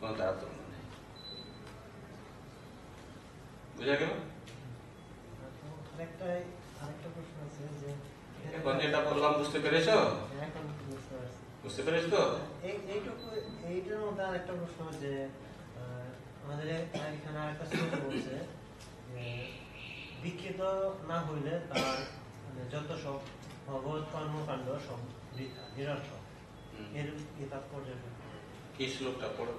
কোন তারতম্য নেই। বুঝা গেল? আরেকটা প্রশ্ন আছে যে এখন যেটা বললাম বুঝতে পেরেছ? এখন বুঝতে পারছি। বুঝতে পেরেছ তো? এইটার মধ্যে আরেকটা প্রশ্ন যে আমাদের এখানে আরেকটা শ্লোক বলছে যে দীক্ষিত না হইলে তার যত সব ভগবত কর্মকাণ্ড সব বৃথা নিরর্থক। এর কি তাৎপর্য? কি শ্লোকটা পড়ো?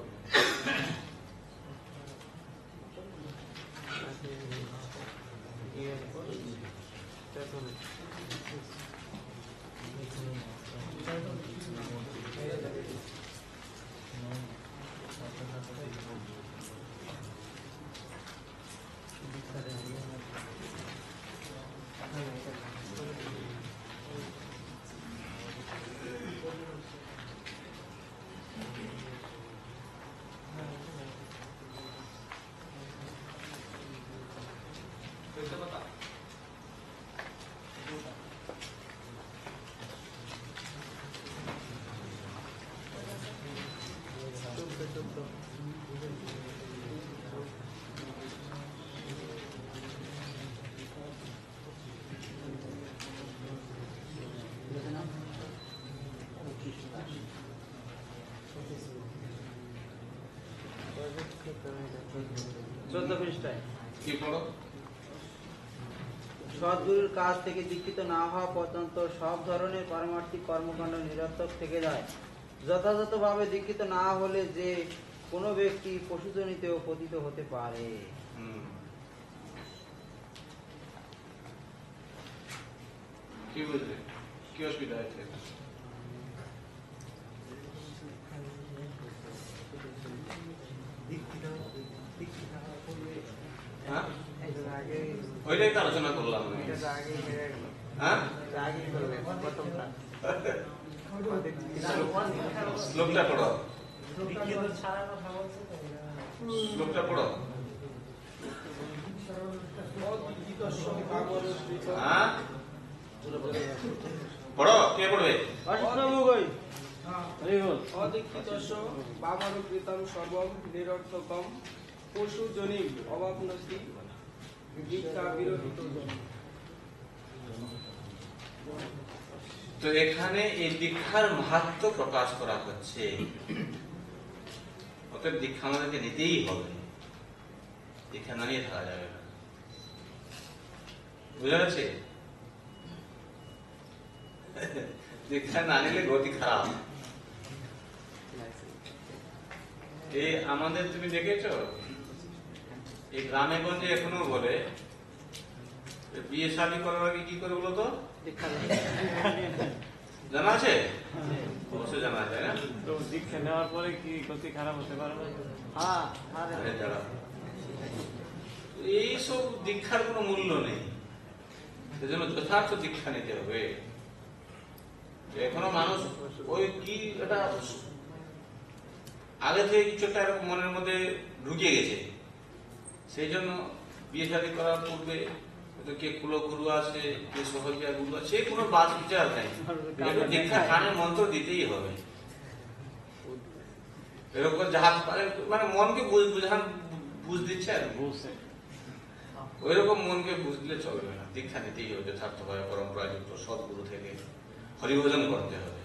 চোদ্দ পৃষ্ঠায় কি পড়ো? সদ্গুরুর কাছ থেকে দীক্ষিত না হওয়া পর্যন্ত সব ধরনের পারমার্থিক কর্মকাণ্ড নিরর্থক থেকে যায়। যথাযথভাবে দীক্ষিত না হলে যে কোনো ব্যক্তি পশুজনিতেও পতিত হতে পারে। কি বুঝলে? কি অসুবিধা হয়েছে? হ্যাঁ? ওইটাই তো আলোচনা করলাম। হ্যাঁ? শ্লোকটা পড়ো। শ্লোকটা পড়ো। হ্যাঁ? পড়ো, কে পড়বে? অদীক্ষিতস্য পাপানুকৃতম সর্বম নিরর্থকম পশুজনিম অবাপ্নতি দীক্ষা বিরহিত। তো এখানে এই দীক্ষার মাহাত্ম্য প্রকাশ করা হচ্ছে। অতএব দীক্ষা আমাদেরকে নিতেই হবে, দীক্ষা না নিয়ে থাকা যাবে না। বুঝা যাচ্ছে? দীক্ষা না নিলে গতি খারাপ। এই আমাদের তুমি দেখেছো এই গ্রামে গঞ্জে এখনো বলে বিয়ে শাদী করার আগে কি করে বলো তো? জানা আছে? অবশ্যই জানা আছে না? তো দীক্ষা নেওয়ার পরে কি গতি খারাপ হতে পারে না? আরে যারা এইসব দীক্ষার কোনো মূল্য নেই, সেজন্য যথার্থ দীক্ষা নিতে হবে। এখনো মানুষ ওই কি এটা আগে থেকে কিছু একটা এরকম মনের মধ্যে ঢুকিয়ে গেছে, সেই জন্য বিয়ে শাদী করার পূর্বে কে কুলগুরু আছে, কে সহজিয়া গুরু আছে, সে কোনো বাদ বিচার নেই। দীক্ষা কানে মন্ত্র দিতেই হবে। এরকম জাহাজ মানে মনকে বুঝ দিচ্ছে আর ওই রকম মনকে বুঝলে চলবে না। দীক্ষা নিতেই হবে যথার্থভাবে, পরম্পরাযুক্ত সদ্গুরু থেকে হরিভোজন করতে হবে।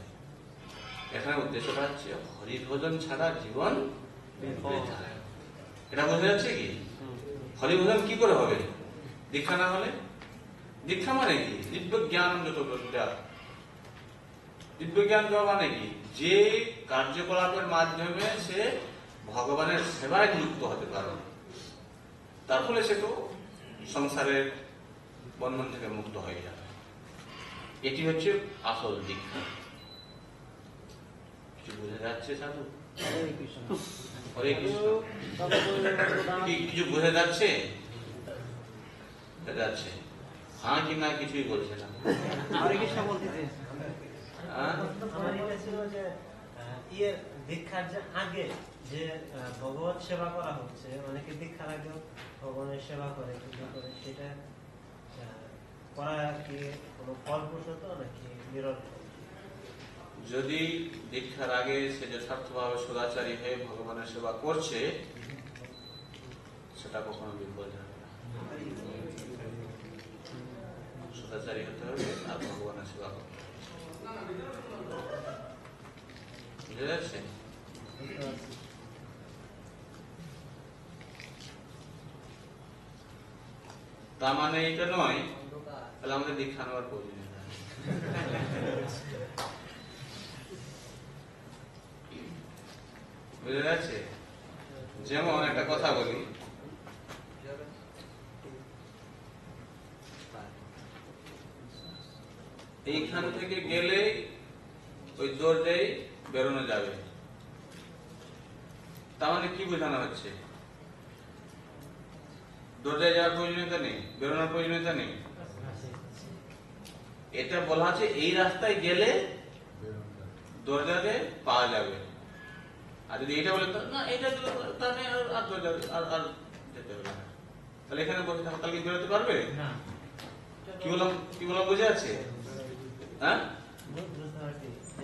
এখানে উদ্দেশ্যটা হচ্ছে হরিভোজন ছাড়া জীবন বৃথা। এটা বোঝা যাচ্ছে কি? হরিভোজন কি করে হবে দীক্ষা না হলে? দীক্ষা মানে কি? দিব্য জ্ঞান। দিব্য জ্ঞান মানে কি? যে কার্যকলাপের মাধ্যমে সে ভগবানের সেবায় নিযুক্ত হতে পারে, তার ফলে সে তো সংসারের বন্ধন থেকে মুক্ত হয়ে যাবে। এটি হচ্ছে আসল দীক্ষা। কিছু বোঝা যাচ্ছে সাধু? হরে কৃষ্ণ। কিছু বোঝা যাচ্ছে? যাচ্ছে? হ্যাঁ কি না কিছুই বলছে না। হরে কৃষ্ণ বলতেছে। আমার এটা ছিল যে ইয়ে দীক্ষার যে আগে যে ভগবত সেবা করা হচ্ছে, অনেকে দীক্ষার আগে ভগবানের সেবা করে, পূজা করে, সেটা করা কি কোনো ফলপ্রসূ নাকি নিরর্থক? যদি দীক্ষার আগে সে যথার্থভাবে সদাচারী হয়ে ভগবানের সেবা করছে, সেটা কখনো বিফল যাবে না। সদাচারী হতে হবে আর ভগবানের সেবা করতে হবে। বুঝে যাচ্ছে? তার মানে এটা নয় তাহলে আমাদের দীক্ষা নেওয়ার প্রয়োজন নেই। বুঝে যাচ্ছে? যেমন একটা কথা বলি, এইখান থেকে গেলে ওই দরজায় বেরোনো যাবে, তার মানে কি বোঝানো হচ্ছে? দরজায় যাওয়ার প্রয়োজনীয়তা নেই, বেরোনোর প্রয়োজনীয়তা নেই। এটা বলা আছে এই রাস্তায় গেলে দরজাতে পাওয়া যাবে। আর যদি এটা বলে না এটা তাহলে আর দরজা আর যেতে হবে না, তাহলে এখানে বসে থাকো, তাহলে কি বেরোতে পারবে? কি বললাম বুঝে আছে? হ্যাঁ,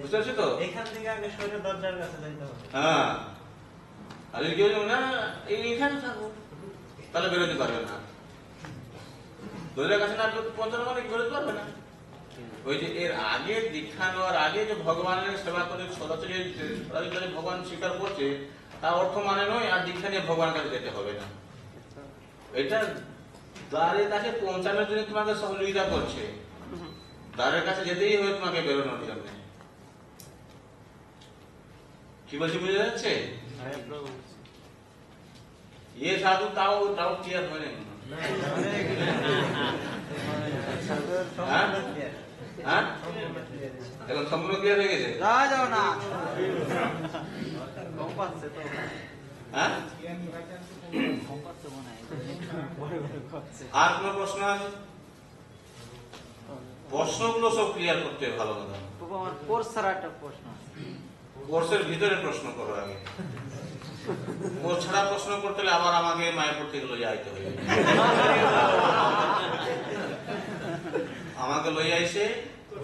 বুঝতে পারছি তো? এখান থেকে আগে সরে দরজার কাছে যাইতে হবে। হ্যাঁ, আর যদি কেউ না এইখানে থাকবো, তাহলে বেরোতে পারবে না। দরজার কাছে না পৌঁছানো মানে বেরোতে পারবে না। ওই যে এর আগে দীক্ষা নেওয়ার আগে যে ভগবানের সেবা করে সদাচারী ভগবান স্বীকার করছে, তার অর্থ মানে নয় আর দীক্ষা নিয়ে ভগবানের কাছে যেতে হবে না। এটা দ্বারের কাছে পৌঁছানোর জন্য তোমাকে সহযোগিতা করছে, দ্বারের কাছে যেতেই হবে তোমাকে বেরোনোর জন্য। কি বলছি বুঝে যাচ্ছে? ইয়ে সাধু তাও ক্লিয়ার হয়নি। হ্যাঁ, এখন সম্পূর্ণ ক্লিয়ার হয়ে গেছে? যাও না। হ্যাঁ, আর কোন প্রশ্ন আছে? প্রশ্নগুলো সব ক্লিয়ার করতে ভালো মতো। আমার কোর্স ছাড়া একটা প্রশ্ন, কোর্সের ভিতরে প্রশ্ন করো আগে। কোর্স ছাড়া প্রশ্ন করতে হলে আবার আমাকে মায়াপুর থেকে লইয়া আইতে হবে। আমাকে লইয়া আইসে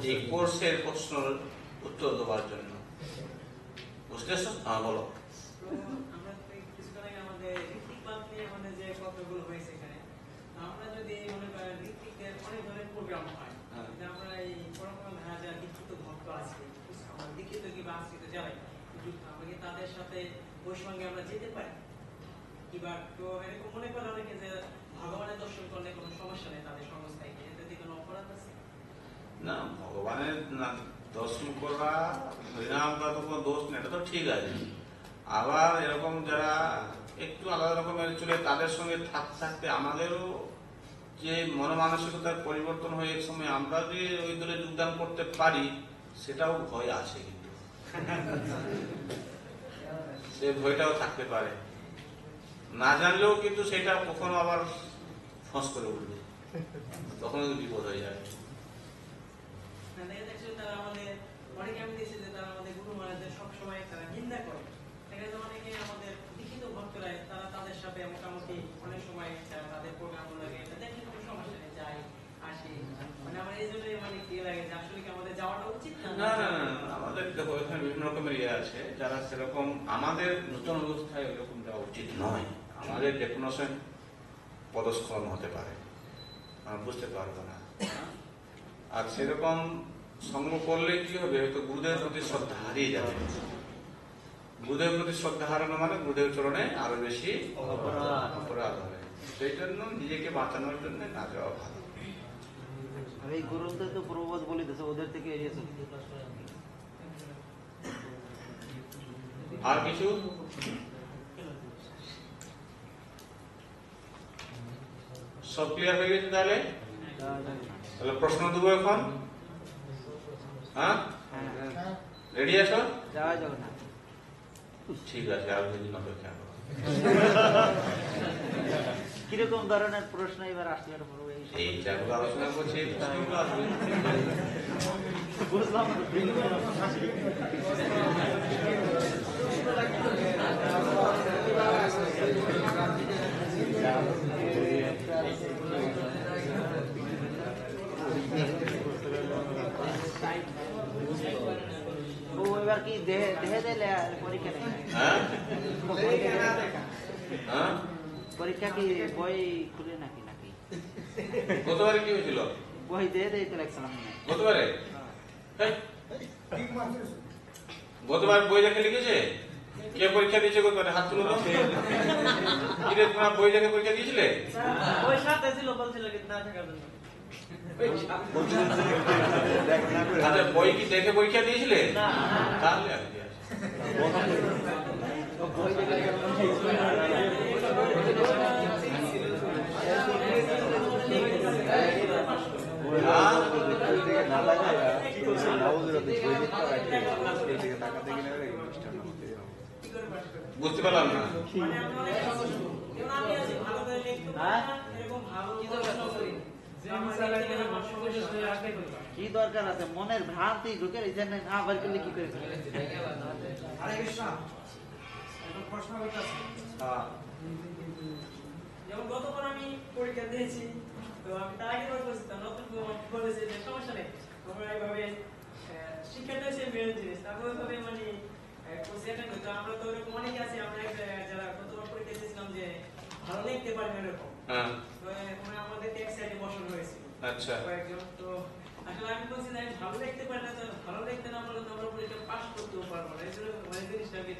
এই কোর্সের প্রশ্নের উত্তর দেওয়ার জন্য। বুঝতেছ? হ্যাঁ, বলো। আমরা কিছুক্ষণ আগে আমাদের ঋত্বিক ক্লাব নিয়ে আমাদের যে কথাগুলো হয়েছে এখানে, আমরা যদি মনে করেন ঋত্বিকের অনেক ধরনের প্রোগ্রাম হয়, আমরা এই পরম্পরা ধারা যারা দীক্ষিত ভক্ত আছে, আমরা দীক্ষিত কিংবা আশ্রিত যারাই আমরা কি তাদের সাথে ওই সঙ্গে আমরা যেতে পারি? কিংবা তো এরকম মনে করে অনেকে যে ভগবানের দর্শন করলে কোনো সমস্যা নেই তাদের সংস্থায়, এতে কি কোনো অপরাধ আছে? না, ভগবানের দর্শন করা হরিনাম করা তো কোনো দোষ নেই, এটা তো ঠিক আছে। আবার এরকম যারা একটু আলাদা রকমের চলে, তাদের সঙ্গে থাকতে থাকতে আমাদেরও যে মনমানসিকতার পরিবর্তন হয়ে এক সময় আমরা যে ওই দলে যোগদান করতে পারি, সেটাও ভয় আছে। কিন্তু সে ভয়টাও থাকতে পারে, না জানলেও কিন্তু সেটা কখনো আবার ফস করে উঠবে, তখন বিপদ হয়ে যাবে। তারা আমাদের অনেকে আমি দেখছি যে তারা আমাদের গুরু মহারাজদের সবসময় তারা নিন্দা করে। সেখানে অনেকে আমাদের দীক্ষিত ভক্তরা তারা তাদের সাথে মোটামুটি অনেক সময় তাদের প্রোগ্রাম লাগে, দেখি কোনো সমস্যা নেই, যাই আসি। মানে আমার এই জন্যই মানে কি লাগে যে আসলে কি আমাদের যাওয়াটা উচিত না? না না না, আমাদের দেখো এখানে বিভিন্ন রকমের ইয়ে আছে, যারা সেরকম আমাদের নতুন অবস্থায় এরকম যাওয়া উচিত নয়। আমাদের যে কোনো সময় পদস্খলন হতে পারে, আমরা বুঝতে পারবো না। আর সেরকম সঙ্গ করলে কি হবে, হয়তো গুরুদেবের প্রতি শ্রদ্ধা হারিয়ে যাবে। গুরুদেবের প্রতি শ্রদ্ধা হারানো মানে গুরুদেব চরণে আরো বেশি অপরাধ হবে। সেই জন্য নিজেকে বাঁচানোর জন্য না যাওয়া ভালো। এই গ্রন্থে তো প্রবোধ বলিতেছে ওদের থেকে এড়িয়ে চলতে। আর কিছু? সব ক্লিয়ার হয়ে গেছে? তাহলে তাহলে প্রশ্ন দেবো এখন। হ্যাঁ, রেডি আছো? যাওয়া যাবে না। ঠিক আছে, আর দুদিন অপেক্ষা করো। কিরকম ধরনের প্রশ্ন এবার আসলে এই যেগুলো আলোচনা করছি এই প্রশ্নগুলো আসবে। বুঝলাম। ও এবার কি দেহে দেহে দিলে পরীক্ষা নেই? হ্যাঁ হ্যাঁ পরীক্ষা কি বই খুলে নাকি নাকি গতবারে কি হয়েছিল? বই দিয়ে দেই তো লেখছিলাম না। গতবারে এই, ঠিক মাত্র গতবার বই দেখে লিখেছে? কে পরীক্ষা দিয়েছে গতবারে? হাত তুলো তো। কি রে, তোমরা বই দেখে পরীক্ষা দিয়েছিলে? ওই সাথে ছিল বলছিল কিন্তু না থাকার জন্য। আচ্ছা, বই কি দেখে পরীক্ষা দিয়েছিলে? না। তাহলে আর কি আছে? বুঝতে পারলাম না। মানে আমরা অনেক যেমন আমি আছি ভালো করে লিখতে পারি না, এরকম ভালো প্রশ্ন করি যে আমার লিখতে গেলে আমার সমস্যা হয়ে আসবে। কি দরকার আছে মনের ভ্রান্তি ঢুকে রেখে নেন না বার করলে কি করে? হরে কৃষ্ণ এখন প্রশ্ন হইতাছে যেমন গতবার আমি পরীক্ষা দিয়েছি, তো আমি তার আগে বার করছি, নতুন বলেছে যে সমস্যা নেই, তোমরা এইভাবে শিক্ষাটা হচ্ছে মেন জিনিস, তারপরে ওইভাবে মানে কোর্স অ্যাটেন্ড করতে। আমরা তো এরকম অনেকে আছি, আমরা যারা গতবার পরীক্ষা দিয়েছিলাম যে ভালো লিখতে পারি না এরকম, হ্যাঁ তো মানে আমাদের এক সাইডে বসানো হয়েছিল আচ্ছা কয়েকজন। তো আসলে আমি বলছি যে আমি ভালো লিখতে পারি না, তো ভালো লিখতে না পারলে তো আমরা পরীক্ষা পাস করতেও পারবো না, এই জন্য জিনিসটাকে